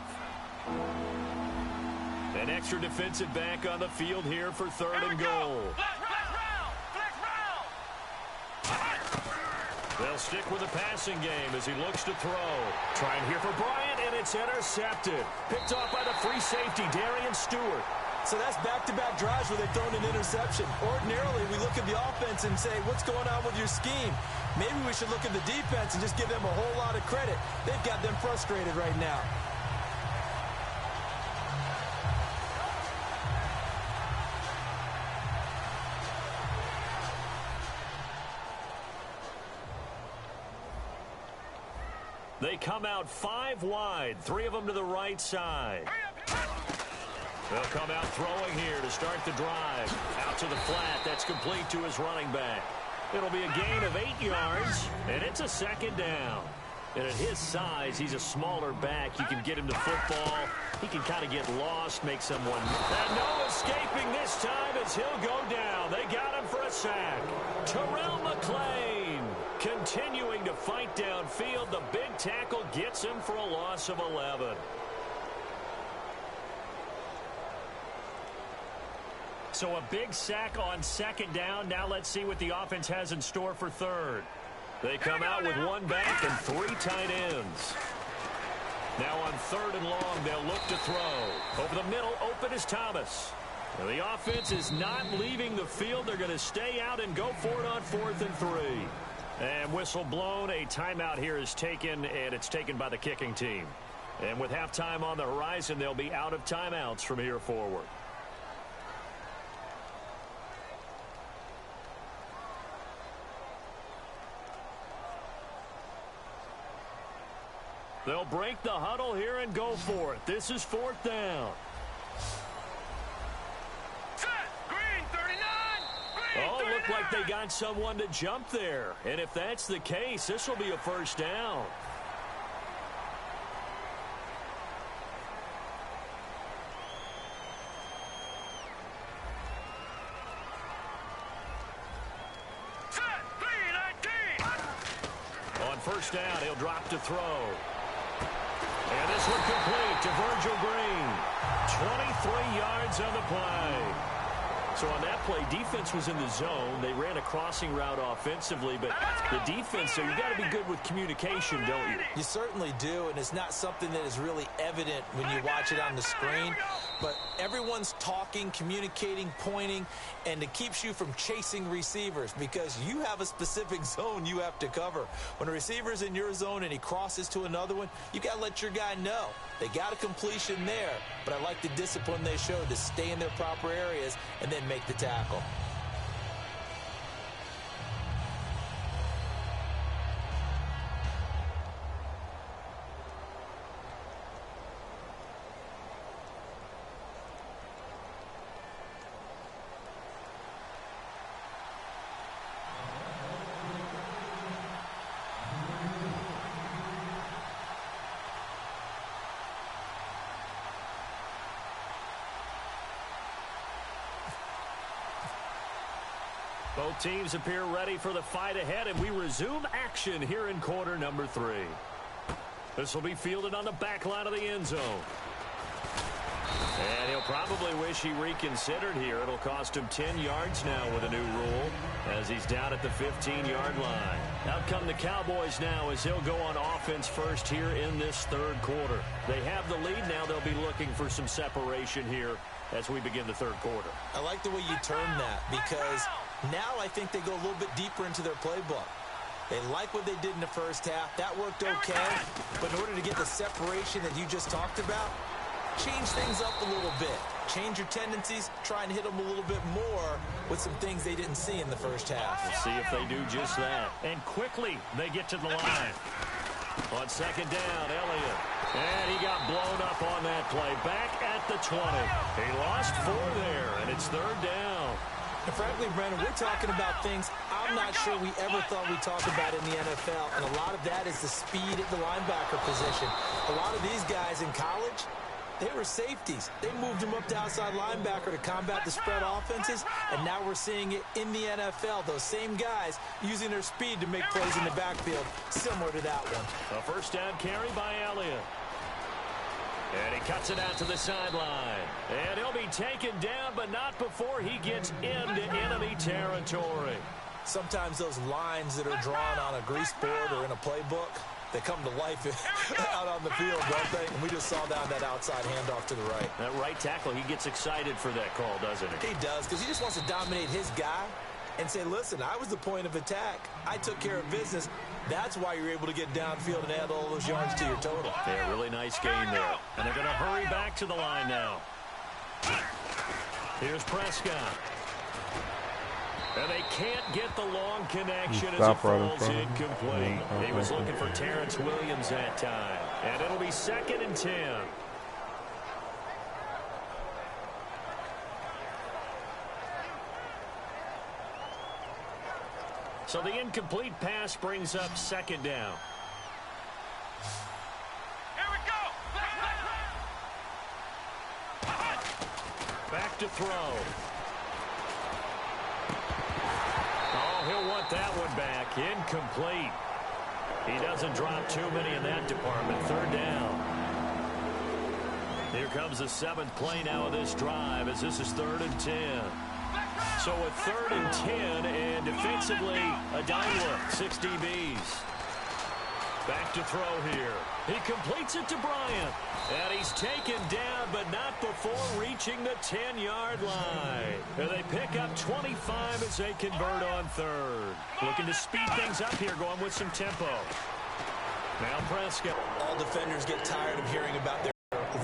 An extra defensive back on the field here for 3rd and goal. They'll stick with the passing game as he looks to throw. Trying here for Bryant, and it's intercepted. Picked off by the free safety, Darian Stewart. So that's back-to-back drives where they've thrown an interception. Ordinarily, we look at the offense and say, what's going on with your scheme? Maybe we should look at the defense and just give them a whole lot of credit. They've got them frustrated right now. They come out 5 wide, 3 of them to the right side. They'll come out throwing here to start the drive. Out to the flat. That's complete to his running back. It'll be a gain of 8 yards, and it's a 2nd down. And at his size, he's a smaller back. You can get him to football. He can kind of get lost, make someone. And no escaping this time as he'll go down. They got him for a sack. Terrell McClain continuing to fight downfield. The big tackle gets him for a loss of 11. So a big sack on 2nd down. Now let's see what the offense has in store for 3rd. They come out with 1 back and 3 tight ends. Now on 3rd and long, they'll look to throw. Over the middle, open is Thomas. Now the offense is not leaving the field. They're going to stay out and go for it on 4th and 3. And whistle blown. A timeout here is taken, and it's taken by the kicking team. And with halftime on the horizon, they'll be out of timeouts from here forward. They'll break the huddle here and go for it. This is 4th down. Set. Green 39. Green Oh, 39. looked like they got someone to jump there. And if that's the case, this will be a 1st down. Set. 319. On 1st down, he'll drop to throw. And this one complete to Virgil Green. 23 yards on the play. So on that play, defense was in the zone. They ran a crossing route offensively, but the defense, so you got to be good with communication, don't you? You certainly do, and it's not something that is really evident when you watch it on the screen. But everyone's talking, communicating, pointing, and it keeps you from chasing receivers because you have a specific zone you have to cover. When a receiver's in your zone and he crosses to another one, you got to let your guy know. They got a completion there, but I like the discipline they showed to stay in their proper areas and then make the tackle. Both teams appear ready for the fight ahead, and we resume action here in quarter number 3. This will be fielded on the back line of the end zone. And he'll probably wish he reconsidered here. It'll cost him 10 yards now with a new rule as he's down at the 15-yard line. Out come the Cowboys now as he'll go on offense first here in this third quarter. They have the lead now. They'll be looking for some separation here as we begin the third quarter. I like the way you term that because now I think they go a little bit deeper into their playbook. They like what they did in the first half. That worked okay. But in order to get the separation that you just talked about, change things up a little bit. Change your tendencies. Try and hit them a little bit more with some things they didn't see in the first half. We'll see if they do just that. And quickly, they get to the line. On second down, Elliott. And he got blown up on that play. Back at the 20. He lost 4 there, and it's third down. And frankly, Brandon, we're talking about things I'm not sure we ever thought we'd talk about in the NFL. And a lot of that is the speed at the linebacker position. A lot of these guys in college, they were safeties. They moved them up to outside linebacker to combat the spread offenses, and now we're seeing it in the NFL. Those same guys using their speed to make plays in the backfield, similar to that one. A first down carry by Elliott. And he cuts it out to the sideline. And he'll be taken down, but not before he gets into enemy territory. Sometimes those lines that are drawn on a grease board or in a playbook, they come to life out on the field, don't they? And we just saw down that outside handoff to the right. That right tackle, he gets excited for that call, doesn't he? He does, because he just wants to dominate his guy and say, listen, I was the point of attack. I took care of business. That's why you're able to get downfield and add all those yards to your total. Yeah, really nice gain there. And they're going to hurry back to the line now. Here's Prescott. And they can't get the long connection as it falls incomplete. He was looking for Terrence Williams that time. And it'll be 2nd and 10. So the incomplete pass brings up 2nd down. Here we go. Back to throw. Oh, he'll want that one back. Incomplete. He doesn't drop too many in that department. 3rd down. Here comes the 7th play now of this drive as this is 3rd and 10. So with 3rd and 10 and defensively a dime look, 6 DBs. Back to throw here. He completes it to Bryant. And he's taken down, but not before reaching the 10-yard line. And they pick up 25 as they convert on 3rd. Looking to speed things up here, going with some tempo. Now Prescott. All defenders get tired of hearing about their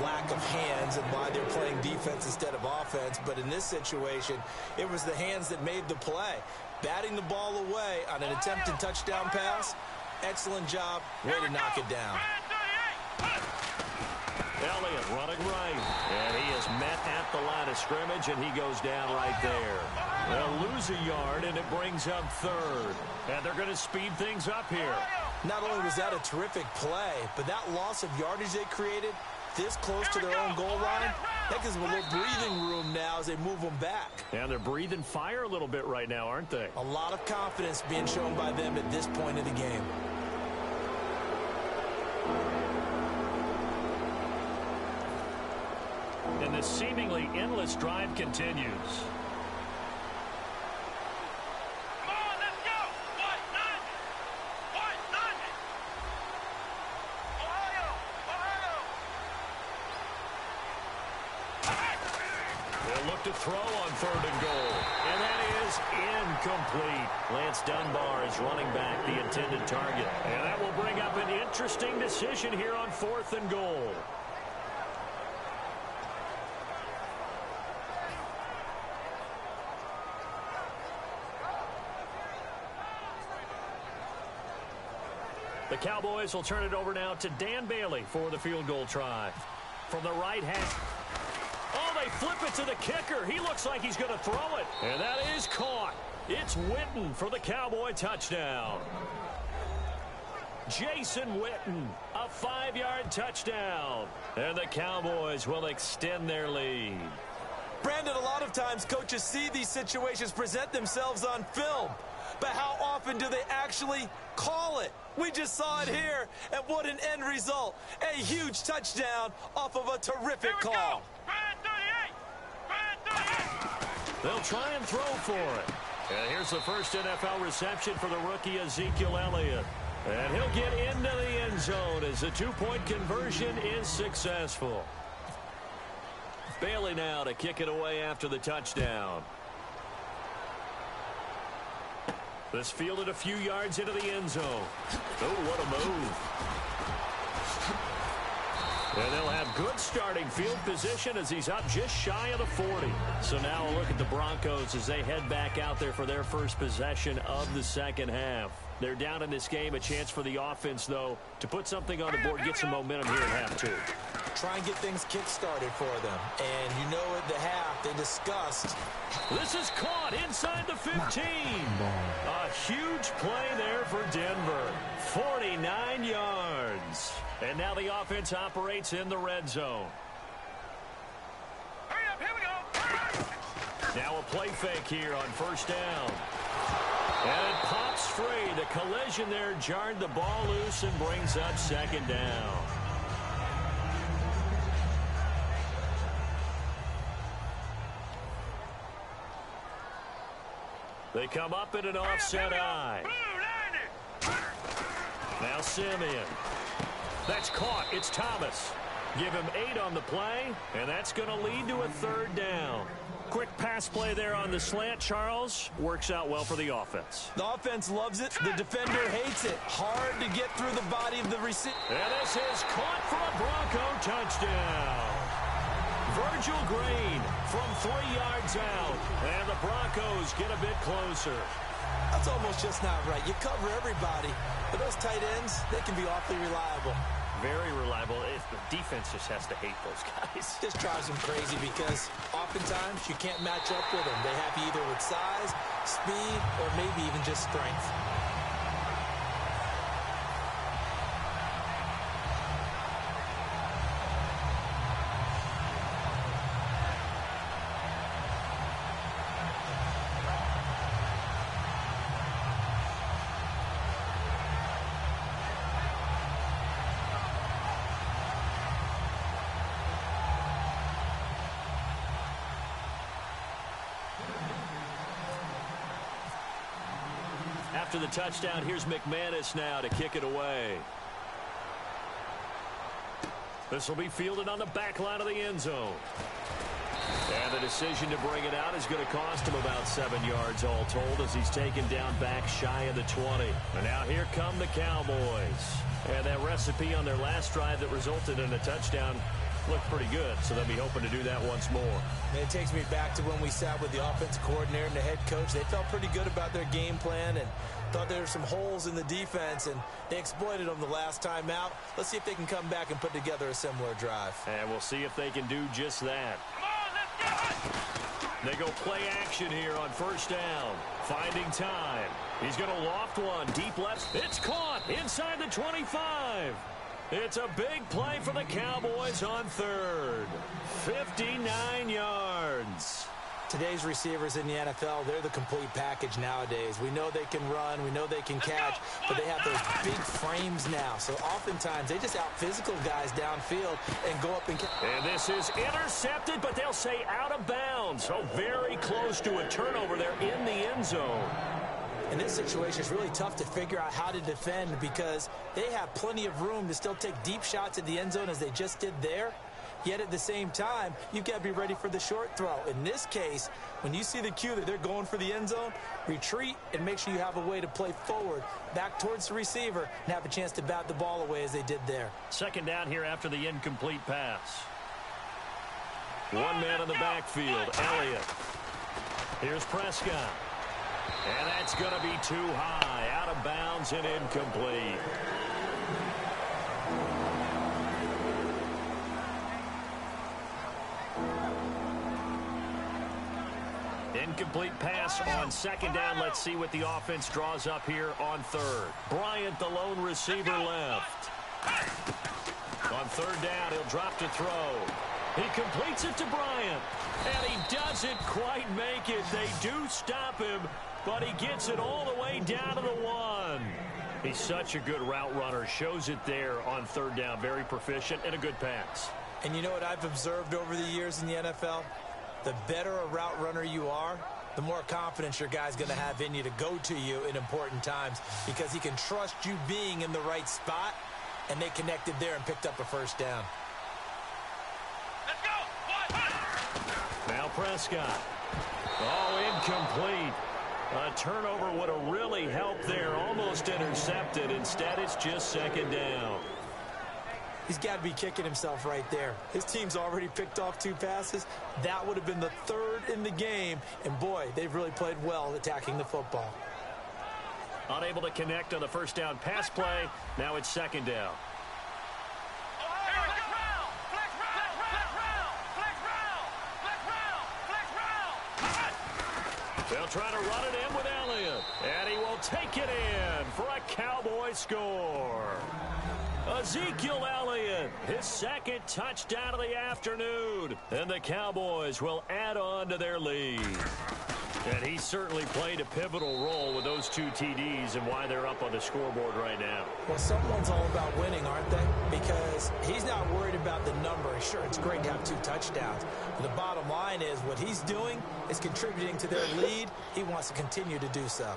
lack of hands and why they're playing defense instead of offense. But in this situation, it was the hands that made the play. Batting the ball away on an attempted touchdown pass. Excellent job. Way to knock it down. Elliott running right. And he is met at the line of scrimmage, and he goes down right there. They'll lose a yard, and it brings up 3rd. And they're going to speed things up here. Not only was that a terrific play, but that loss of yardage they created this close to their own goal line, that gives them a little breathing room now as they move them back. And they're breathing fire a little bit right now, aren't they? A lot of confidence being shown by them at this point of the game. And the seemingly endless drive continues. They'll look to throw on 3rd and goal. And that is incomplete. Lance Dunbar is running back the intended target. And that will bring up an interesting decision here on 4th and goal. The Cowboys will turn it over now to Dan Bailey for the field goal try. From the right hand. Oh, they flip it to the kicker. He looks like he's going to throw it. And that is caught. It's Witten for the Cowboy touchdown. Jason Witten, a 5-yard touchdown. And the Cowboys will extend their lead. Brandon, a lot of times coaches see these situations present themselves on film. But how often do they actually call it? We just saw it here, and what an end result. A huge touchdown off of a terrific call. They'll try and throw for it. And here's the first NFL reception for the rookie Ezekiel Elliott. And he'll get into the end zone as the 2-point conversion is successful. Bailey now to kick it away after the touchdown. This fielded a few yards into the end zone. Oh, what a move. And they'll have good starting field position as he's up just shy of the 40. So now a look at the Broncos as they head back out there for their first possession of the second half. They're down in this game. A chance for the offense, though, to put something on the board, get some momentum here at half 2. Try and get things kick-started for them. And you know at the half, they discussed. This is caught inside the 15. A huge play there for Denver. 49 yards. And now the offense operates in the red zone. Hurry up, here we go. Now a play fake here on 1st down. And it pops free. The collision there jarred the ball loose and brings up 2nd down. They come up in an offset eye. Now Simeon. That's caught. It's Thomas. Give him 8 on the play, and that's going to lead to a 3rd down. Quick pass play there on the slant, Charles. Works out well for the offense. The offense loves it. The defender hates it. Hard to get through the body of the receiver. And this is caught for a Bronco touchdown. Virgil Green from 3 yards out. And the Broncos get a bit closer. That's almost just not right. You cover everybody. But those tight ends, they can be awfully reliable. Very reliable. The defense just has to hate those guys. Just drives them crazy because oftentimes you can't match up with them. They have you either with size, speed, or maybe even just strength. After the touchdown, here's McManus now to kick it away. This will be fielded on the back line of the end zone. And the decision to bring it out is going to cost him about 7 yards all told as he's taken down back shy of the 20. And now here come the Cowboys. And that recipe on their last drive that resulted in a touchdown looked pretty good, so they'll be hoping to do that once more. And it takes me back to when we sat with the offensive coordinator and the head coach. They felt pretty good about their game plan and thought there were some holes in the defense, and they exploited them the last time out. Let's see if they can come back and put together a similar drive. And we'll see if they can do just that. Come on, let's get it. They go play action here on 1st down. Finding time. He's going to loft one deep left. It's caught inside the 25. It's a big play for the Cowboys on 3rd. 59 yards. Today's receivers in the NFL, they're the complete package nowadays. We know they can run, we know they can catch, but they have those big frames now. So oftentimes they just out-physical guys downfield and go up and catch. And this is intercepted, but they'll say out of bounds. So very close to a turnover there in the end zone. In this situation, it's really tough to figure out how to defend because they have plenty of room to still take deep shots at the end zone as they just did there. Yet at the same time, you've got to be ready for the short throw. In this case, when you see the cue that they're going for the end zone, retreat and make sure you have a way to play forward, back towards the receiver, and have a chance to bat the ball away as they did there. Second down here after the incomplete pass. One man in the backfield, Elliott. Here's Prescott. And that's going to be too high, out of bounds and incomplete. Incomplete pass on second down. Let's see what the offense draws up here on third. Bryant, the lone receiver, left. On third down, he'll drop to throw. He completes it to Bryant, and he doesn't quite make it. They do stop him, but he gets it all the way down to the one. He's such a good route runner. Shows it there on third down. Very proficient and a good pass. And you know what I've observed over the years in the NFL? The better a route runner you are, the more confidence your guy's going to have in you to go to you in important times, because he can trust you being in the right spot, and they connected there and picked up a first down. Let's go. Now Prescott. Oh, incomplete. A turnover would have really helped there. Almost intercepted. Instead, it's just second down. He's got to be kicking himself right there. His team's already picked off 2 passes. That would have been the 3rd in the game. And, boy, they've really played well attacking the football. Unable to connect on the first down pass play. Now it's second down. They'll try to run it in with Elliott. And he will take it in for a Cowboy score. Ezekiel Elliott, his 2nd touchdown of the afternoon. And the Cowboys will add on to their lead. And he certainly played a pivotal role with those 2 TDs and why they're up on the scoreboard right now. Well, someone's all about winning, aren't they? Because he's not worried about the number. Sure, it's great to have 2 touchdowns. But the bottom line is what he's doing is contributing to their lead. He wants to continue to do so.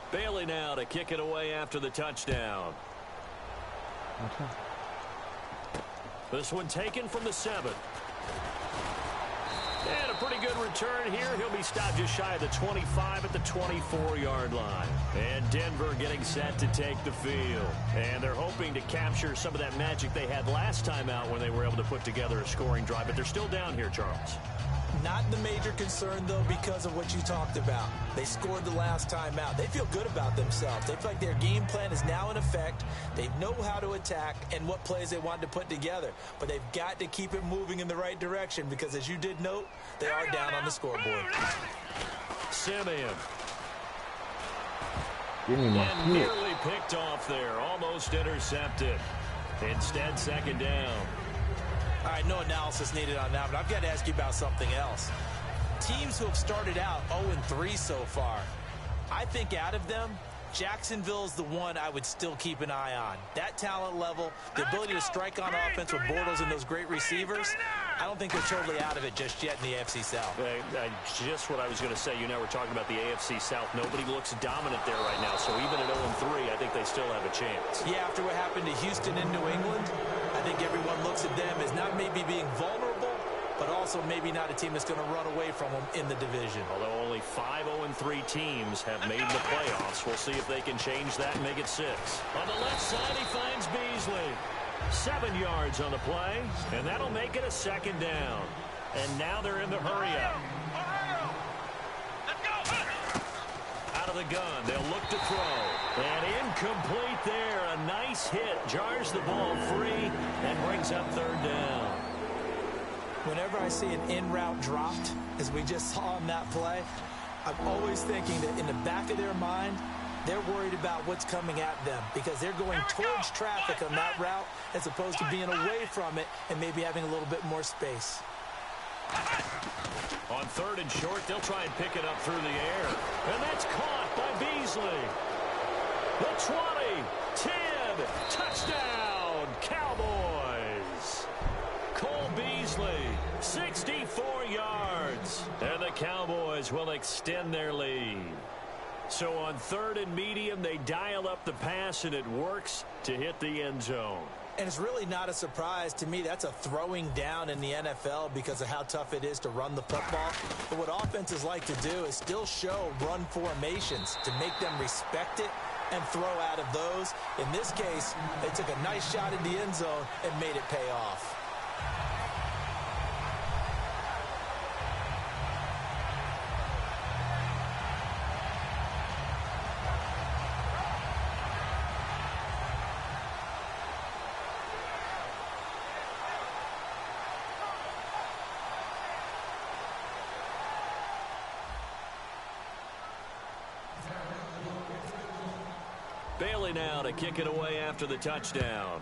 Bailey now to kick it away after the touchdown. Okay. This one taken from the 7. And a pretty good return here. He'll be stopped just shy of the 25 at the 24-yard line. And Denver getting set to take the field. And they're hoping to capture some of that magic they had last time out when they were able to put together a scoring drive. But they're still down here, Charles. Not the major concern, though, because of what you talked about. They scored the last time out. They feel good about themselves. They feel like their game plan is now in effect. They know how to attack and what plays they want to put together. But they've got to keep it moving in the right direction because, as you did note, they are down on the scoreboard. Simeon. Give me my And nearly picked off there. Almost intercepted. Instead, second down. All right, no analysis needed on that, but I've got to ask you about something else. Teams who have started out 0-3 so far, I think out of them, Jacksonville's the one I would still keep an eye on. That talent level, the ability to strike on offense with Bortles and those great receivers, I don't think they're totally out of it just yet in the AFC South. Just what I was going to say. You know, we're talking about the AFC South. Nobody looks dominant there right now, so even at 0-3, I think they still have a chance. Yeah, after what happened to Houston and New England, I think everyone looks at them as not maybe being vulnerable, but also maybe not a team that's going to run away from them in the division. Although only 5 0-3 teams have made the playoffs. We'll see if they can change that and make it 6. On the left side, he finds Beasley. 7 yards on the play, and that'll make it a second down. And now they're in the hurry-up. Out of the gun, they'll look to throw. And incomplete there. A nice hit. Jars the ball free and brings up third down. Whenever I see an in-route dropped, as we just saw on that play, I'm always thinking that in the back of their mind, they're worried about what's coming at them because they're going towards traffic on that route as opposed to being away from it and maybe having a little bit more space. On third and short, they'll try and pick it up through the air. And that's caught by Beasley. The 20, 10, touchdown, Cowboys. Cole Beasley lead, 64 yards. And the Cowboys will extend their lead. So on 3rd and medium, they dial up the pass, and it works to hit the end zone. And it's really not a surprise to me. That's a throwing down in the NFL because of how tough it is to run the football. But what offenses like to do is still show run formations to make them respect it and throw out of those. In this case, they took a nice shot in the end zone and made it pay off. Bailey now to kick it away after the touchdown.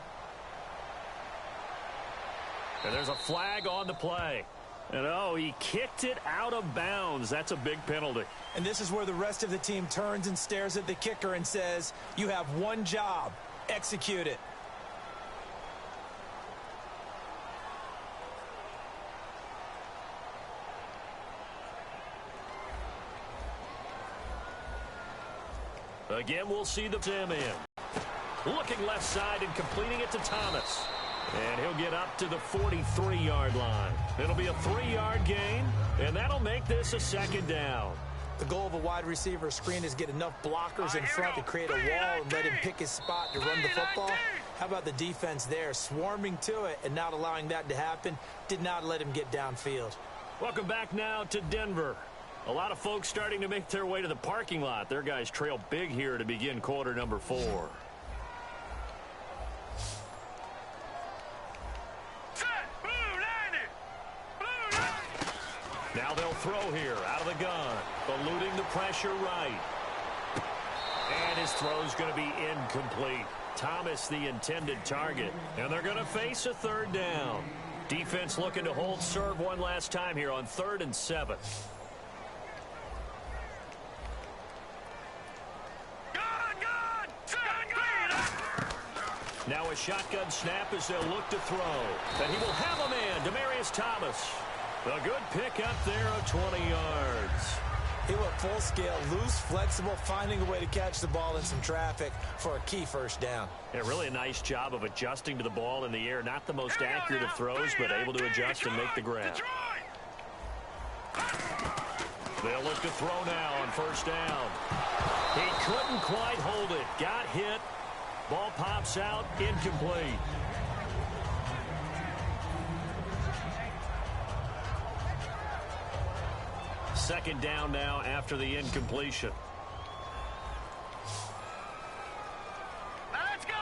And there's a flag on the play. And, oh, he kicked it out of bounds. That's a big penalty. And this is where the rest of the team turns and stares at the kicker and says, you have one job. Execute it. Again, we'll see the Tim in. Looking left side and completing it to Thomas. And he'll get up to the 43-yard line. It'll be a 3-yard gain, and that'll make this a 2nd down. The goal of a wide receiver screen is get enough blockers in front to create a wall and let him pick his spot to run the football. How about the defense there, swarming to it and not allowing that to happen? Did not let him get downfield. Welcome back now to Denver. A lot of folks starting to make their way to the parking lot. Their guys trail big here to begin quarter number 4. Now they'll throw here out of the gun, eluding the pressure right. And his throw's going to be incomplete. Thomas the intended target, and they're going to face a 3rd down. Defense looking to hold serve one last time here on 3rd and 7. Now a shotgun snap as they'll look to throw. And he will have a man, Demaryius Thomas. A good pickup there of 20 yards. He went full scale, loose, flexible, finding a way to catch the ball in some traffic for a key 1st down. Yeah, really a nice job of adjusting to the ball in the air. Not the most accurate of throws, but able to adjust and make the grab. They'll look to throw now on 1st down. He couldn't quite hold it. Got hit. Ball pops out, incomplete. Second down now after the incompletion. Let's go.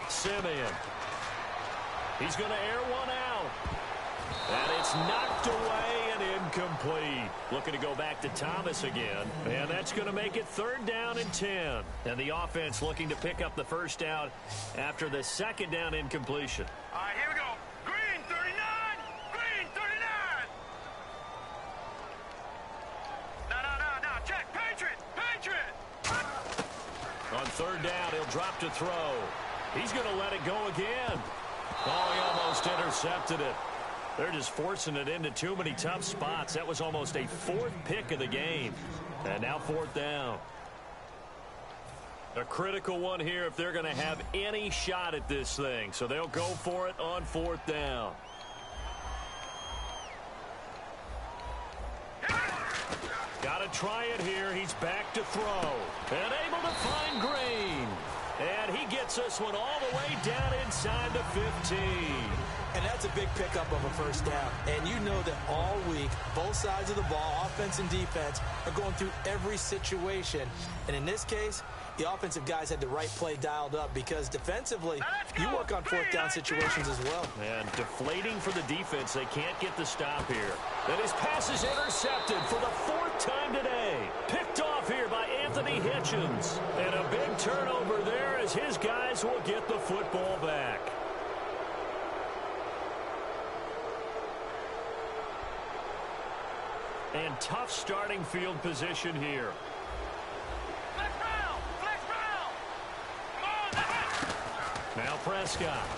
Simeon. He's going to air one out. And it's knocked away and incomplete. Looking to go back to Thomas again. And that's going to make it 3rd down and 10. And the offense looking to pick up the 1st down after the 2nd down incompletion. All right, here we go. Green 39. Green 39. No. Check. Patriot. On 3rd down, he'll drop to throw. He's going to let it go again. Oh, he almost intercepted it. They're just forcing it into too many tough spots. That was almost a 4th pick of the game. And now 4th down. A critical one here if they're going to have any shot at this thing. So they'll go for it on 4th down. Got to try it here. He's back to throw. And able to find Green. And he gets this one all the way down inside the 15. And that's a big pickup of a 1st down. And you know that all week, both sides of the ball, offense and defense, are going through every situation. And in this case, the offensive guys had the right play dialed up because defensively, you work on 4th down situations as well. And deflating for the defense. They can't get the stop here. And his pass is intercepted for the 4th time today. Picked off here by Anthony Hitchens. And a big turnover there as his guys will get the football back. And tough starting field position here. Flex Brown. Come on. Now Prescott.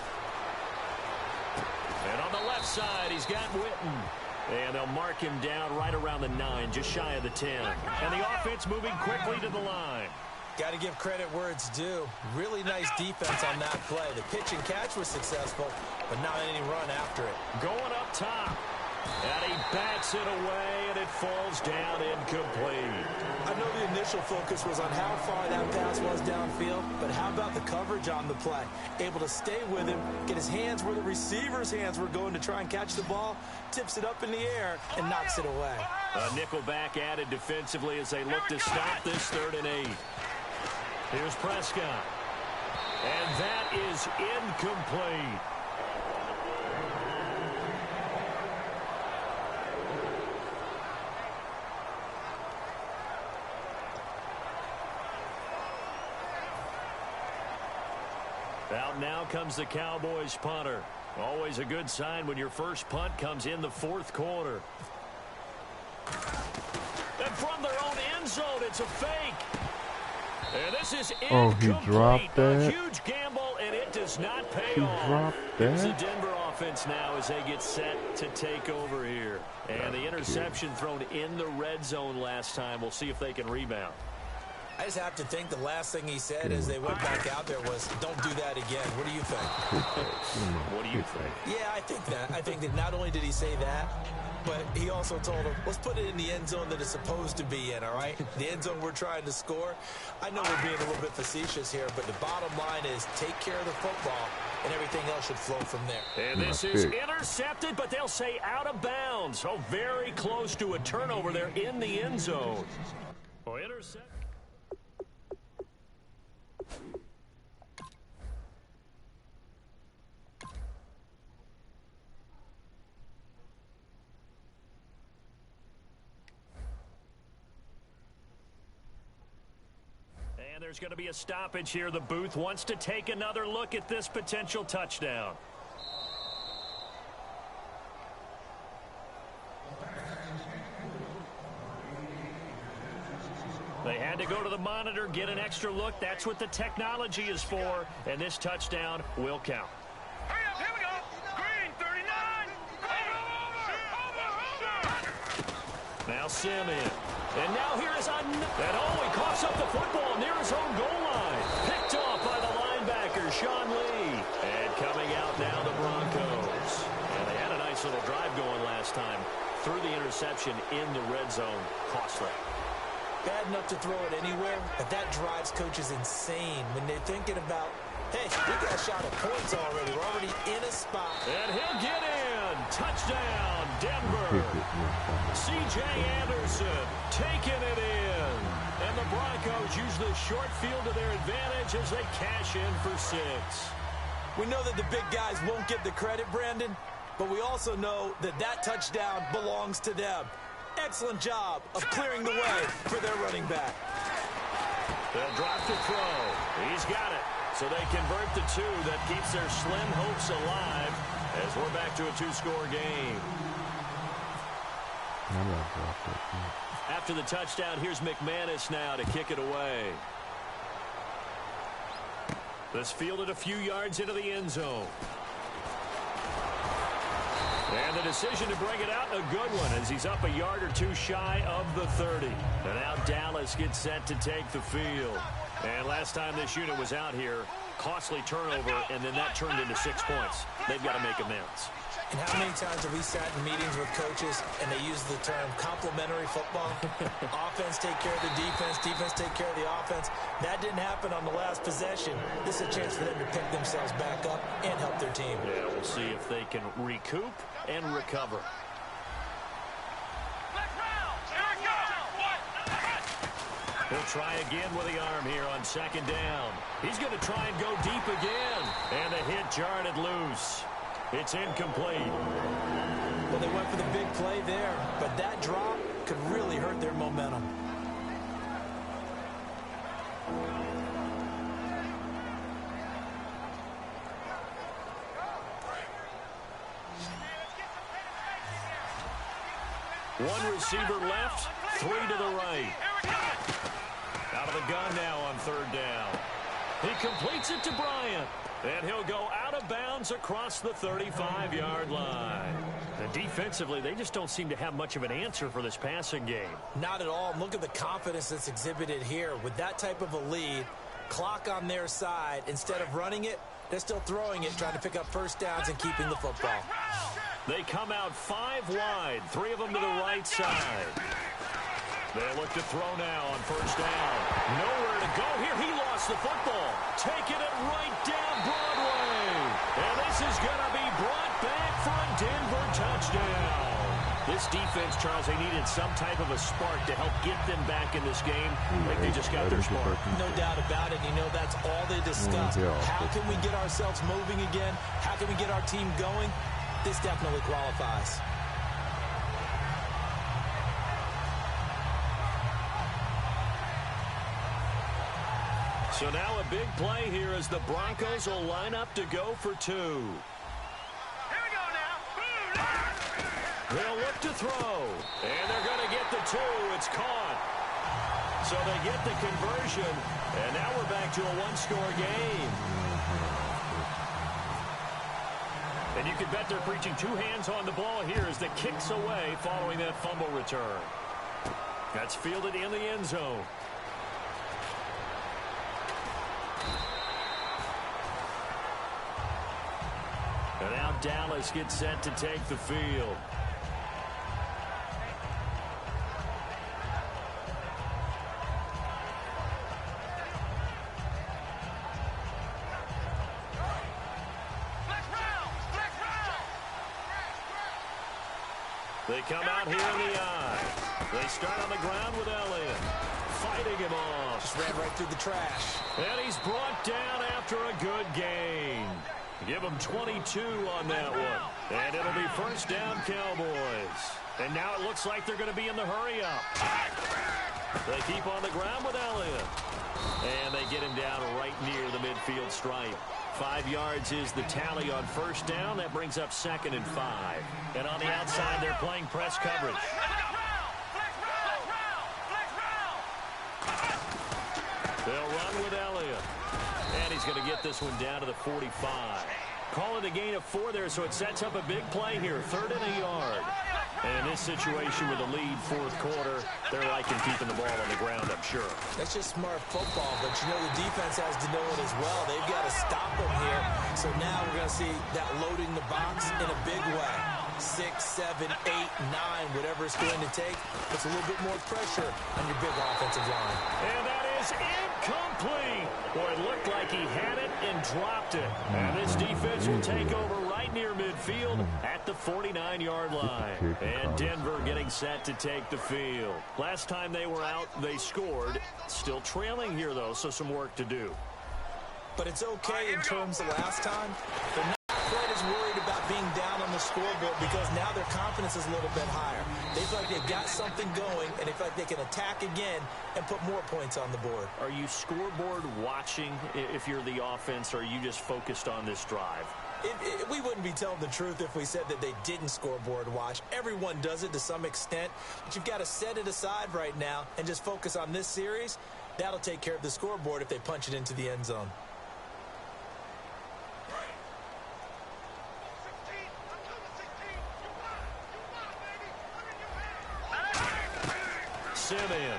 And on the left side, he's got Witten. And they'll mark him down right around the 9, just shy of the 10. And the offense moving quickly to the line. Got to give credit where it's due. Really nice defense on that play. The pitch and catch was successful, but not any run after it. Going up top. And he bats it away, and it falls down incomplete. I know the initial focus was on how far that pass was downfield, but how about the coverage on the play? Able to stay with him, get his hands where the receiver's hands were going to try and catch the ball, tips it up in the air, and knocks it away. A nickel back added defensively as they look to stop this 3rd and 8. Here's Prescott. And that is incomplete. Out now comes the Cowboys punter. Always a good sign when your first punt comes in the 4th quarter. And from their own end zone, it's a fake. And this is incomplete. He dropped that. A huge gamble, and it does not pay off. He dropped Here's the that. Denver offense now as they get set to take over here. And the interception thrown in the red zone last time. We'll see if they can rebound. I just have to think the last thing he said as they went back out there was, don't do that again. What do you think? What do you think? Yeah, I think that. I think that not only did he say that, but he also told him, let's put it in the end zone that it's supposed to be in, all right? The end zone we're trying to score. I know we're being a little bit facetious here, but the bottom line is take care of the football, and everything else should flow from there. And this is intercepted, but they'll say out of bounds. So very close to a turnover there in the end zone. Well, intercept. And there's going to be a stoppage here. The booth wants to take another look at this potential touchdown. They had to go to the monitor, get an extra look. That's what the technology is for. And this touchdown will count. Hurry up, here we go. Green, 39. Over. Now Simeon. And now here is and he coughs up the football near his own goal line. Picked off by the linebacker, Sean Lee. And coming out now, the Broncos. And they had a nice little drive going last time. Threw the interception in the red zone. Costly. Bad enough to throw it anywhere, but that drives coaches insane when they're thinking about, hey, we got a shot at points already. We're already in a spot. And he'll get in. Touchdown, Denver. C.J. Anderson taking it in. And the Broncos use the short field to their advantage as they cash in for 6. We know that the big guys won't get the credit, Brandon, but we also know that that touchdown belongs to them. Excellent job of clearing the way for their running back. They'll drop to throw. He's got it. So they convert the 2. That keeps their slim hopes alive as we're back to a 2-score game. After the touchdown, here's McManus now to kick it away. This fielded a few yards into the end zone. And the decision to bring it out, a good one, as he's up a yard or 2 shy of the 30. And now Dallas gets set to take the field. And last time this unit was out here, costly turnover, and then that turned into 6 points. They've got to make amends. And how many times have we sat in meetings with coaches and they use the term complementary football? Offense take care of the defense, defense take care of the offense. That didn't happen on the last possession. This is a chance for them to pick themselves back up and help their team. Yeah, we'll see if they can recoup and recover. He'll try again with the arm here on 2nd down. He's going to try and go deep again. And the hit jarred it loose. It's incomplete. Well, they went for the big play there, but that drop could really hurt their momentum. One receiver left, 3 to the right. Out of the gun now on 3rd down. He completes it to Bryant. And he'll go out out of bounds across the 35-yard line. And defensively, they just don't seem to have much of an answer for this passing game. Not at all. Look at the confidence that's exhibited here. With that type of a lead, clock on their side, instead of running it, they're still throwing it, trying to pick up first downs and keeping the football. They come out 5 wide, 3 of them to the right side. They look to throw now on first down. Nowhere to go here. He lost the football. Taking it right down Broadway. And this is going to be brought back for a Denver touchdown. This defense, Charles, they needed some type of a spark to help get them back in this game. I think they just got their spark. No doubt about it. You know, that's all they discuss. How can we get ourselves moving again? How can we get our team going? This definitely qualifies. So now a big play here as the Broncos will line up to go for 2. Here we go now. They'll look to throw. And they're going to get the 2. It's caught. So they get the conversion. And now we're back to a one-score game. And you can bet they're preaching 2 hands on the ball here as the kick's away following that fumble return. That's fielded in the end zone. And now Dallas gets set to take the field. They come out here in the eye. They start on the ground with Elliott. Fighting him off. Just ran right through the trash. And he's brought down after a good gain. Give him 22 on that one. And it'll be first down Cowboys. And now it looks like they're going to be in the hurry-up. They keep on the ground with Elliott. And they get him down right near the midfield stripe. 5 yards is the tally on first down. That brings up 2nd and 5. And on the outside, they're playing press coverage. They'll run with Elliott. And he's going to get this one down to the 45. Call it a gain of 4 there, so it sets up a big play here. 3rd and a yard. And in this situation with a lead 4th quarter, they're liking keeping the ball on the ground, I'm sure. That's just smart football, but you know the defense has to know it as well. They've got to stop them here. So now we're going to see that loading the box in a big way. 6, 7, 8, 9, whatever it's going to take. Puts a little bit more pressure on your big offensive line. And that is incomplete. Boy, it looked like he had it and dropped it. And this defense will take over right near midfield at the 49-yard line. And Denver getting set to take the field. Last time they were out, they scored. Still trailing here, though, so some work to do. But it's okay in terms of last time. They're not quite as worried about being down on the scoreboard because now their confidence is a little bit higher. They feel like they've got something going, and they feel like they can attack again and put more points on the board. Are you scoreboard watching if you're the offense, or are you just focused on this drive? We wouldn't be telling the truth if we said that they didn't scoreboard watch. Everyone does it to some extent, but you've got to set it aside right now and just focus on this series. That'll take care of the scoreboard if they punch it into the end zone. Simeon.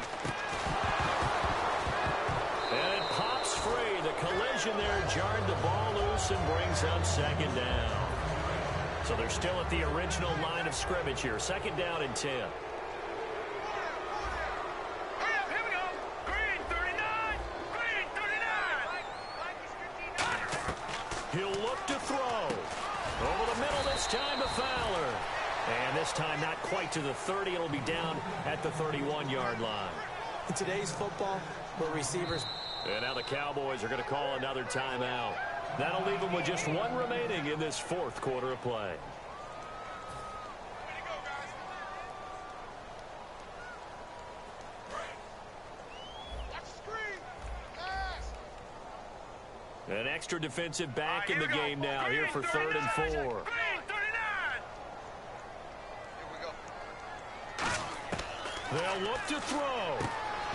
And it pops free. The collision there jarred the ball loose and brings up 2nd down. So they're still at the original line of scrimmage here. 2nd down and 10. Here we go. Green 39. Green 39. He'll look to throw. Over the middle this time to Fowler. And this time not quite to the 30. It'll be down at the 31-yard line. In today's football, where receivers... And now the Cowboys are going to call another timeout. That'll leave them with just 1 remaining in this 4th quarter of play. An extra defensive back in the game now here for 3rd and 4. They'll look to throw.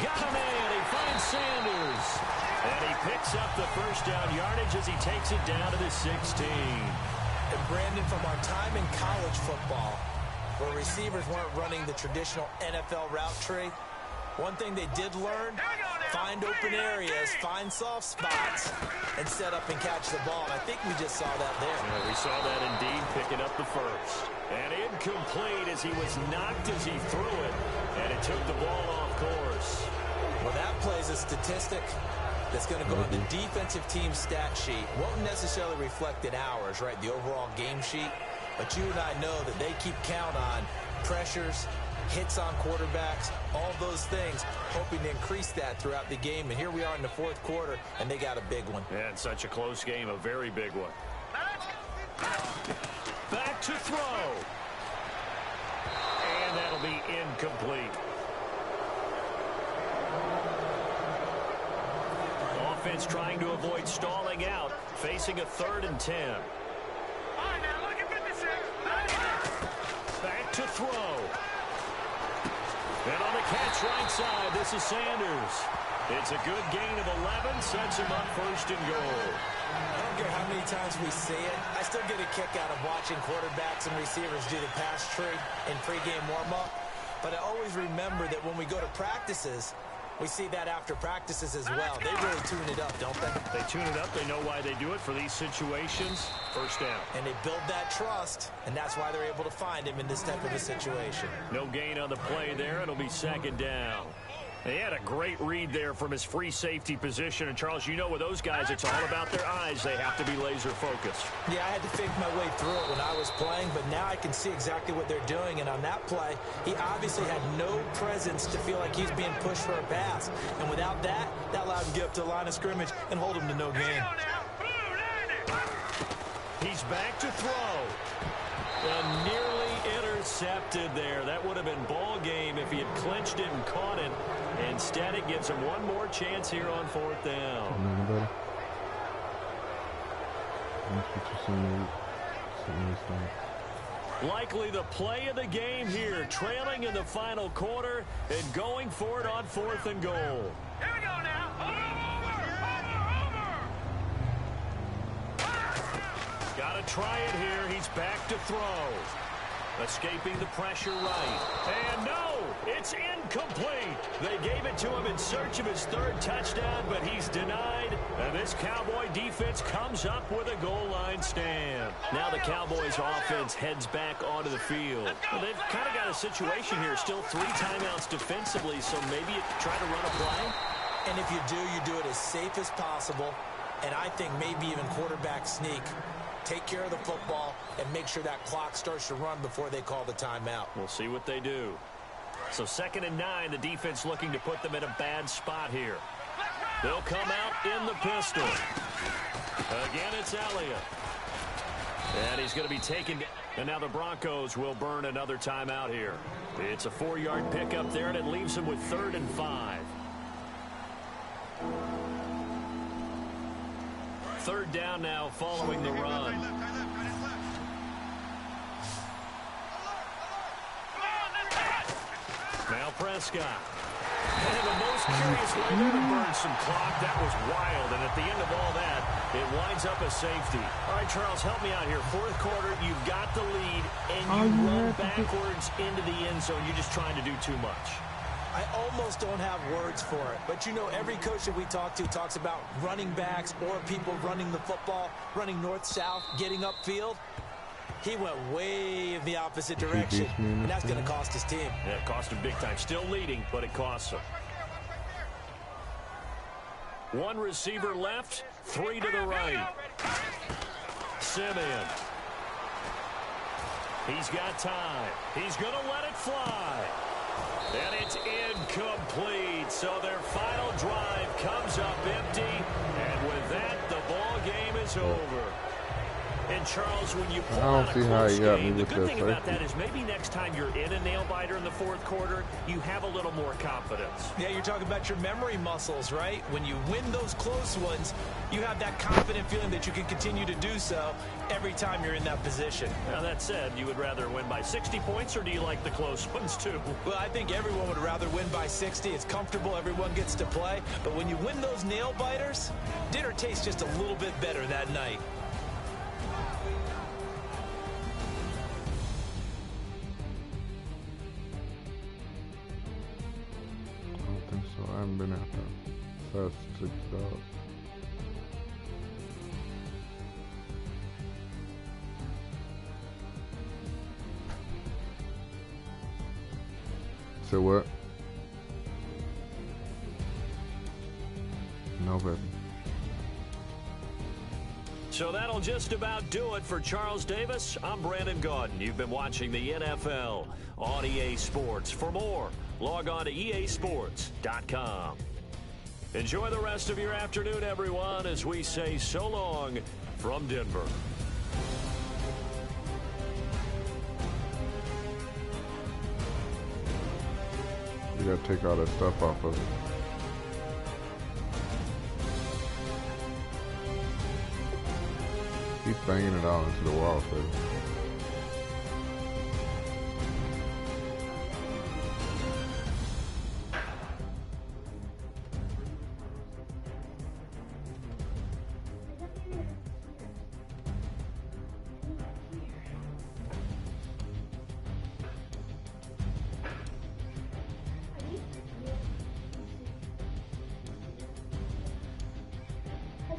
Got a man. He finds Sanders. And he picks up the first down yardage as he takes it down to the 16. And Brandon, from our time in college football, where receivers weren't running the traditional NFL route tree, one thing they did learn, find open areas, find soft spots, and set up and catch the ball. And I think we just saw that there. Yeah, we saw that indeed, picking up the first. And incomplete as he was knocked as he threw it, and it took the ball off course. Well, that plays a statistic that's going to go on the defensive team stat sheet. Won't necessarily reflect in ours, right, the overall game sheet. But you and I know that they keep count on pressures, hits on quarterbacks, all those things, hoping to increase that throughout the game. And here we are in the fourth quarter, and they got a big one. Yeah, it's such a close game, a very big one. Back to throw. And that'll be incomplete. Offense trying to avoid stalling out, facing a 3rd and 10. Back to throw. And on the catch right side, this is Sanders. It's a good gain of 11, sets him up 1st and goal. I don't care how many times we see it. I still get a kick out of watching quarterbacks and receivers do the pass tree in pregame warm-up. But I always remember that when we go to practices, we see that after practices as well. They really tune it up, don't they? They tune it up. They know why they do it for these situations. 1st down. And they build that trust, and that's why they're able to find him in this type of a situation. No gain on the play there. It'll be 2nd down. He had a great read there from his free safety position. And, Charles, you know with those guys, it's all about their eyes. They have to be laser-focused. Yeah, I had to fake my way through it when I was playing, but now I can see exactly what they're doing. And on that play, he obviously had no presence to feel like he's being pushed for a pass. And without that, that allowed him to get up to the line of scrimmage and hold him to no gain. He's back to throw. And nearly intercepted there. That would have been ball game if he had clinched it and caught it. Instead, it gives him one more chance here on 4th down. Likely the play of the game here, trailing in the final quarter and going for it on 4th and goal. Here we go now. Got to try it here. He's back to throw. Escaping the pressure right. And no, it's incomplete. They gave it to him in search of his 3rd touchdown, but he's denied. And this Cowboy defense comes up with a goal line stand. Now the Cowboys offense heads back onto the field. Well, they've kind of got a situation here. Still 3 timeouts defensively, so maybe you try to run a play. And if you do it as safe as possible. And I think maybe even quarterback sneak. Take care of the football and make sure that clock starts to run before they call the timeout. We'll see what they do. So 2nd and 9, the defense looking to put them in a bad spot here. They'll come out in the pistol. Again, it's Elliott. And he's going to be taken. And now the Broncos will burn another timeout here. It's a 4-yard pickup there, and it leaves them with 3rd and 5. 3rd down now following the run. Now Prescott. And the most curious way there to burn some clock. That was wild. And at the end of all that, it winds up a safety. All right, Charles, help me out here. 4th quarter, you've got the lead, and you run backwards into the end zone. You're just trying to do too much. I almost don't have words for it. But, you know, every coach that we talk to talks about running backs or people running the football, running north-south, getting upfield. He went way in the opposite direction, and that's going to cost his team. Yeah, it cost him big time. Still leading, but it costs him. 1 receiver left, 3 to the right. Simeon. He's got time. He's going to let it fly. And it's incomplete. So their final drive comes up empty. And with that, the ball game is over. And Charles, when you pull I don't out see a how close he got me game, the with good that thing about safety. that is maybe next time you're in a nail-biter in the fourth quarter, you have a little more confidence. Yeah, you're talking about your memory muscles, right? When you win those close ones, you have that confident feeling that you can continue to do so every time you're in that position. Now, that said, you would rather win by 60 points, or do you like the close ones too? Well, I think everyone would rather win by 60. It's comfortable. Everyone gets to play. But when you win those nail-biters, dinner tastes just a little bit better that night. I don't think so. I haven't been out there. So I took it out. So what? No, baby. So that'll just about do it for Charles Davis. I'm Brandon Gaudin. You've been watching the NFL on EA Sports. For more, log on to easports.com. Enjoy the rest of your afternoon, everyone, as we say so long from Denver. You gotta take all that stuff off of it. He's banging it all into the wall, baby.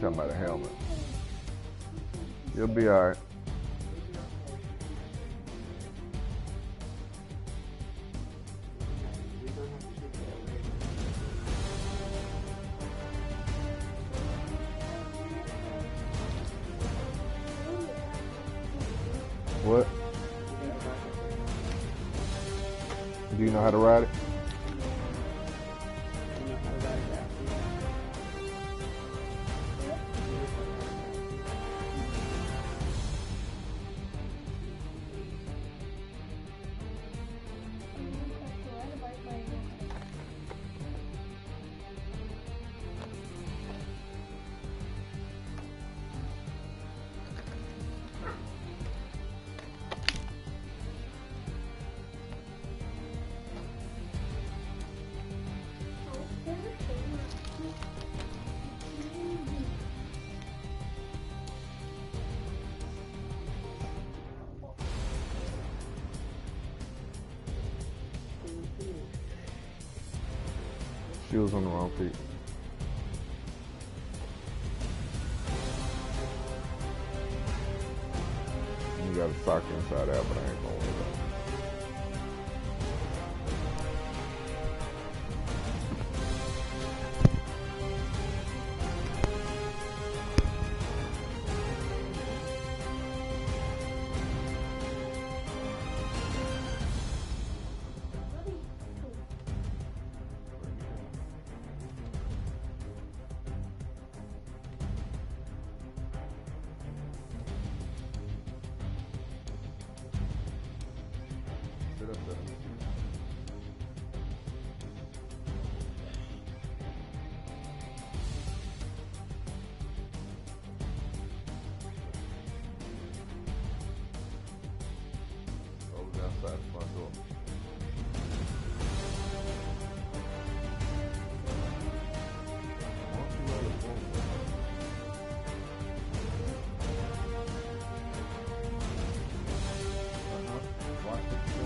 Talking about a helmet. You'll be all right. What? Do you know how to ride it? She was on the wrong feet. You got a sock inside out, but I ain't gonna worry about it. Sit up there. Over the outside the front door. Why don't you let it go? Watch it go.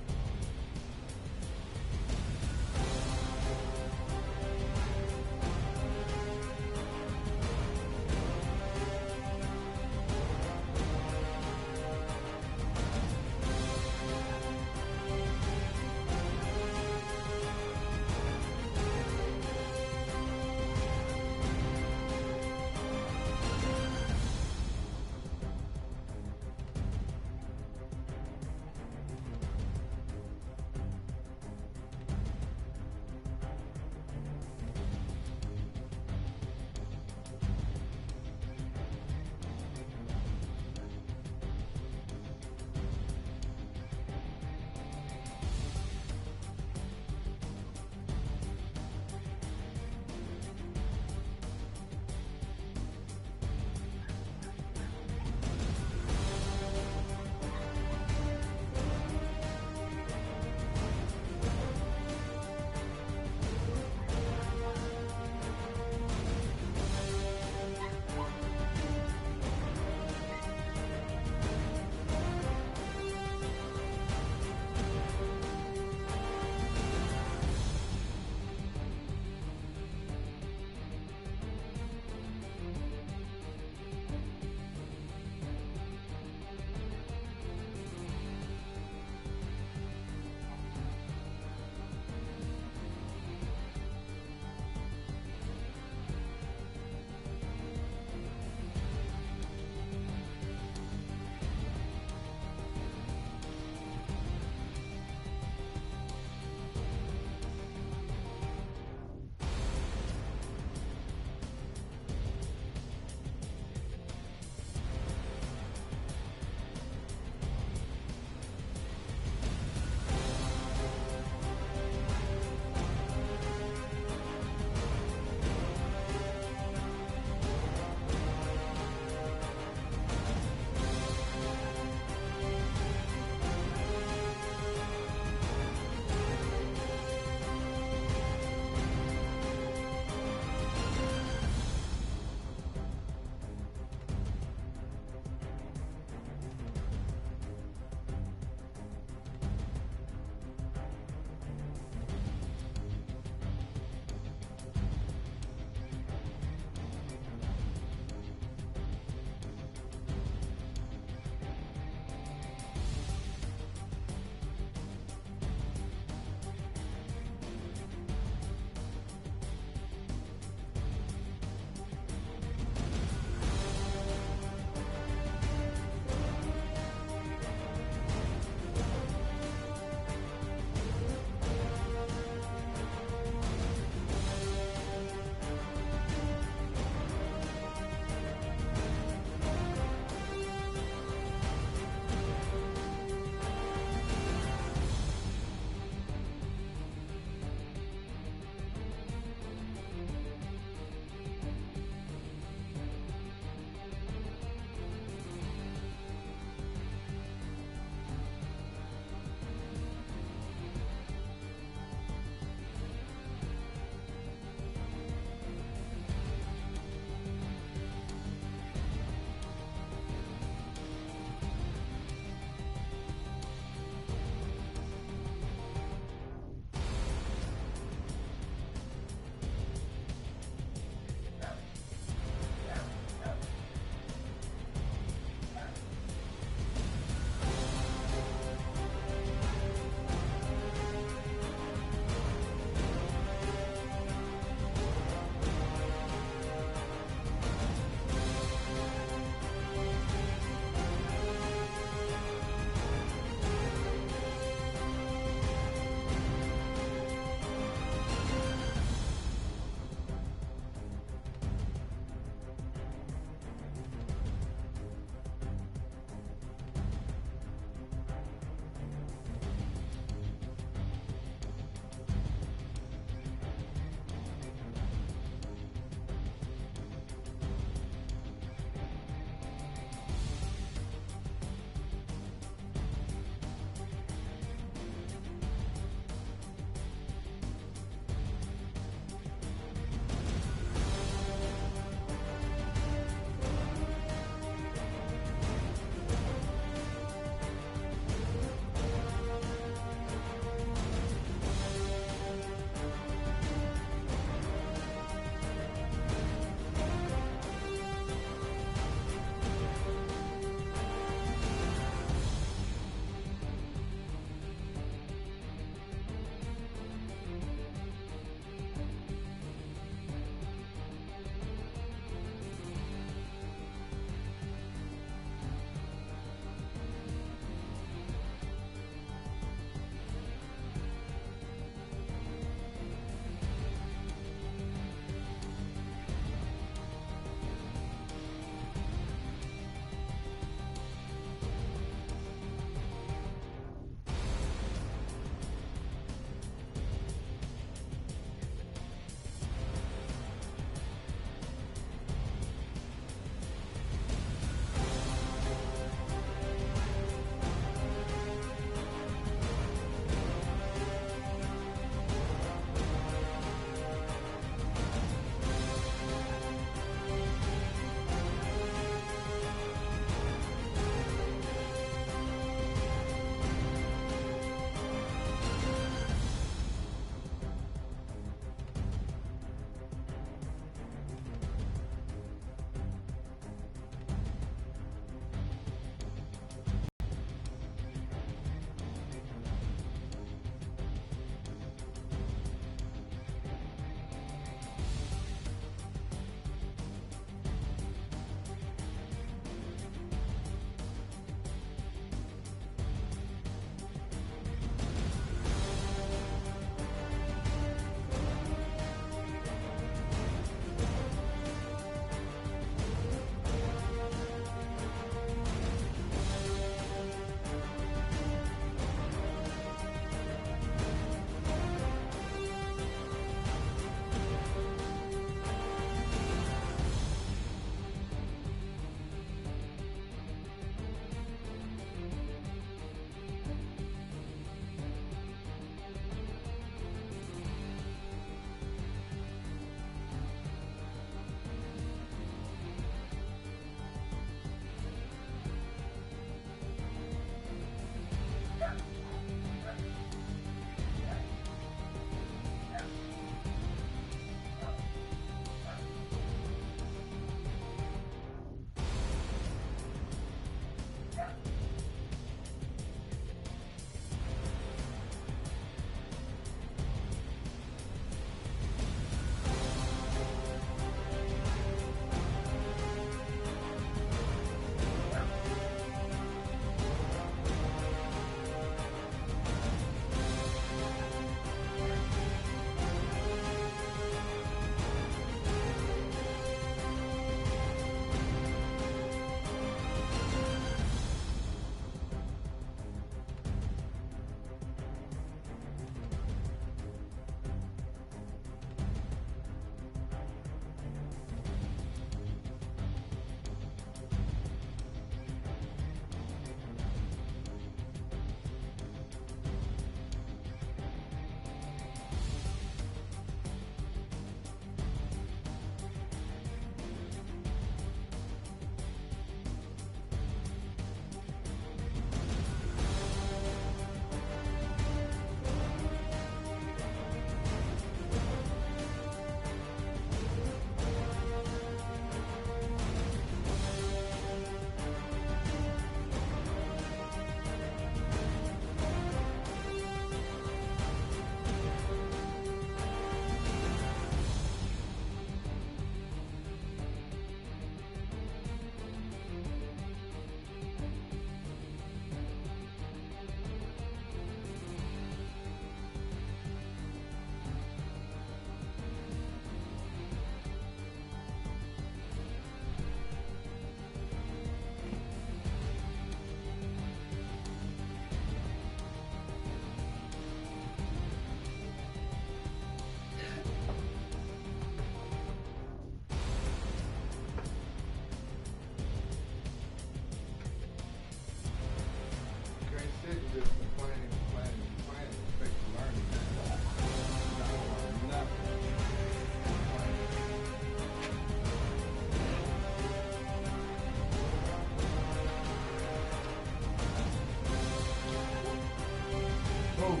move.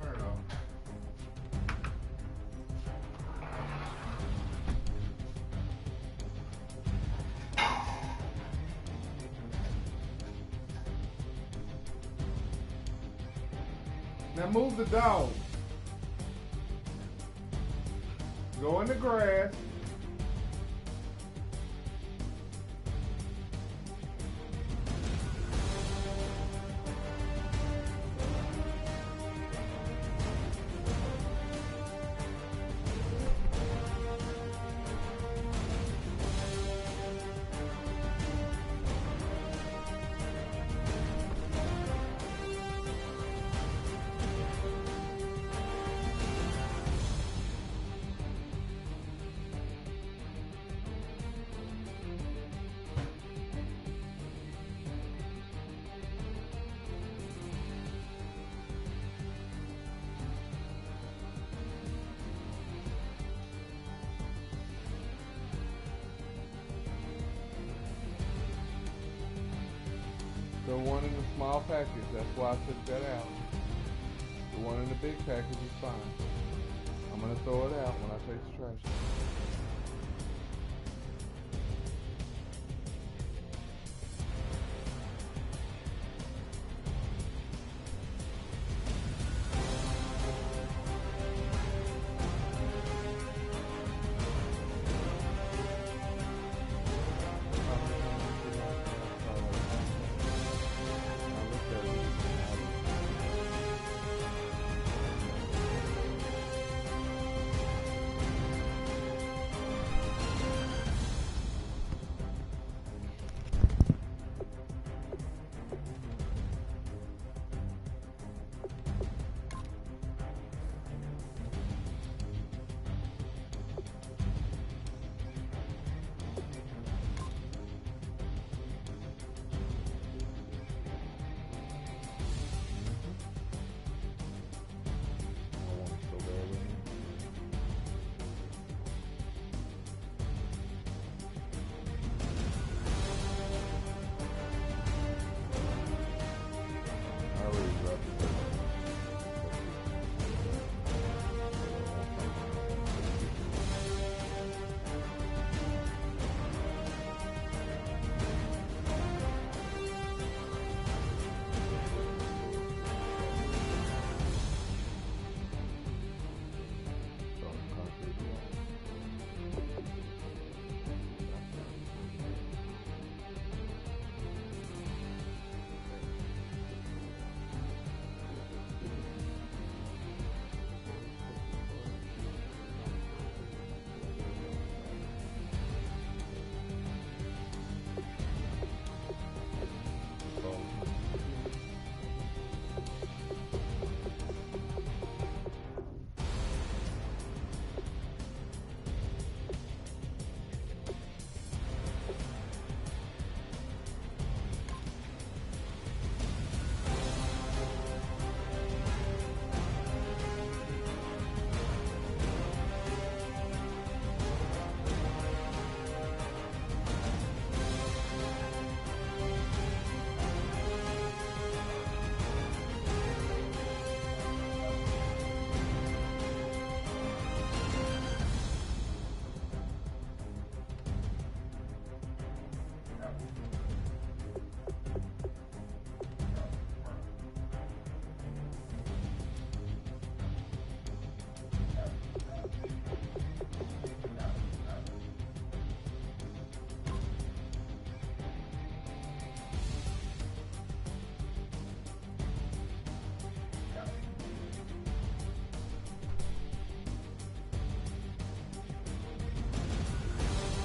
Turn it off. Now move the dog. Go in the grass. The one in the small package, that's why I took that out. The one in the big package is fine. I'm going to throw it out when I take the trash out.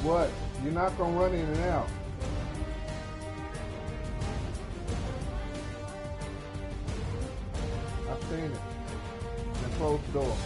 What? You're not going to run in and out. I've seen it. And close the door.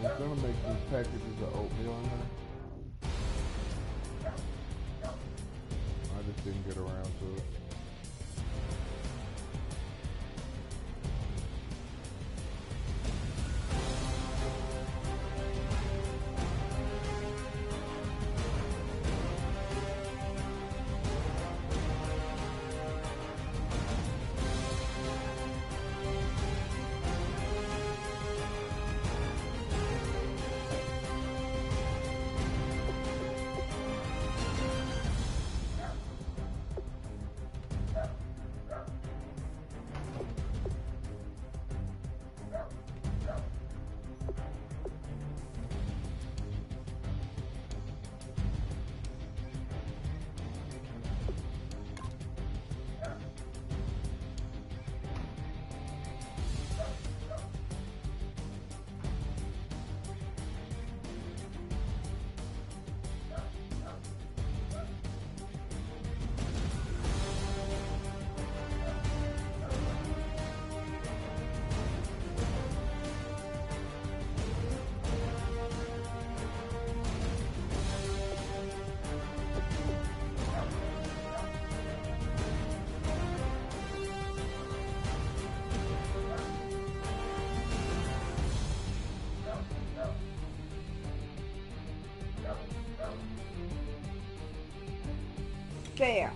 was gonna make these packages of oatmeal in there. I just didn't get around to it. There.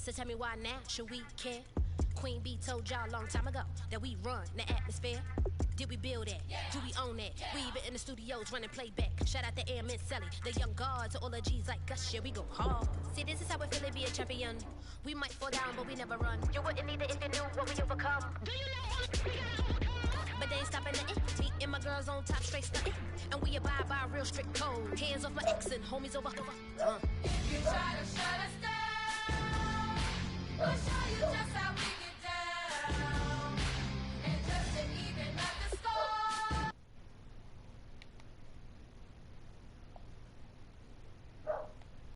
So tell me why now should we care? Queen B told y'all a long time ago that we run the atmosphere. Did we build it? Do we own it? We even in the studios running playback. Shout out to Airman Sally, the young guard to all the G's like us. Yeah, we go hard. See, this is how it feel to be a champion. We might fall down, but we never run. You wouldn't need it if you knew what we overcome. Do you know what we gotta overcome? But they ain't stopping nothing. Me and my girls on top, straight stunting. And we abide by a real strict code. Hands off my ex and homies over. If you try to shut us down, we'll show you just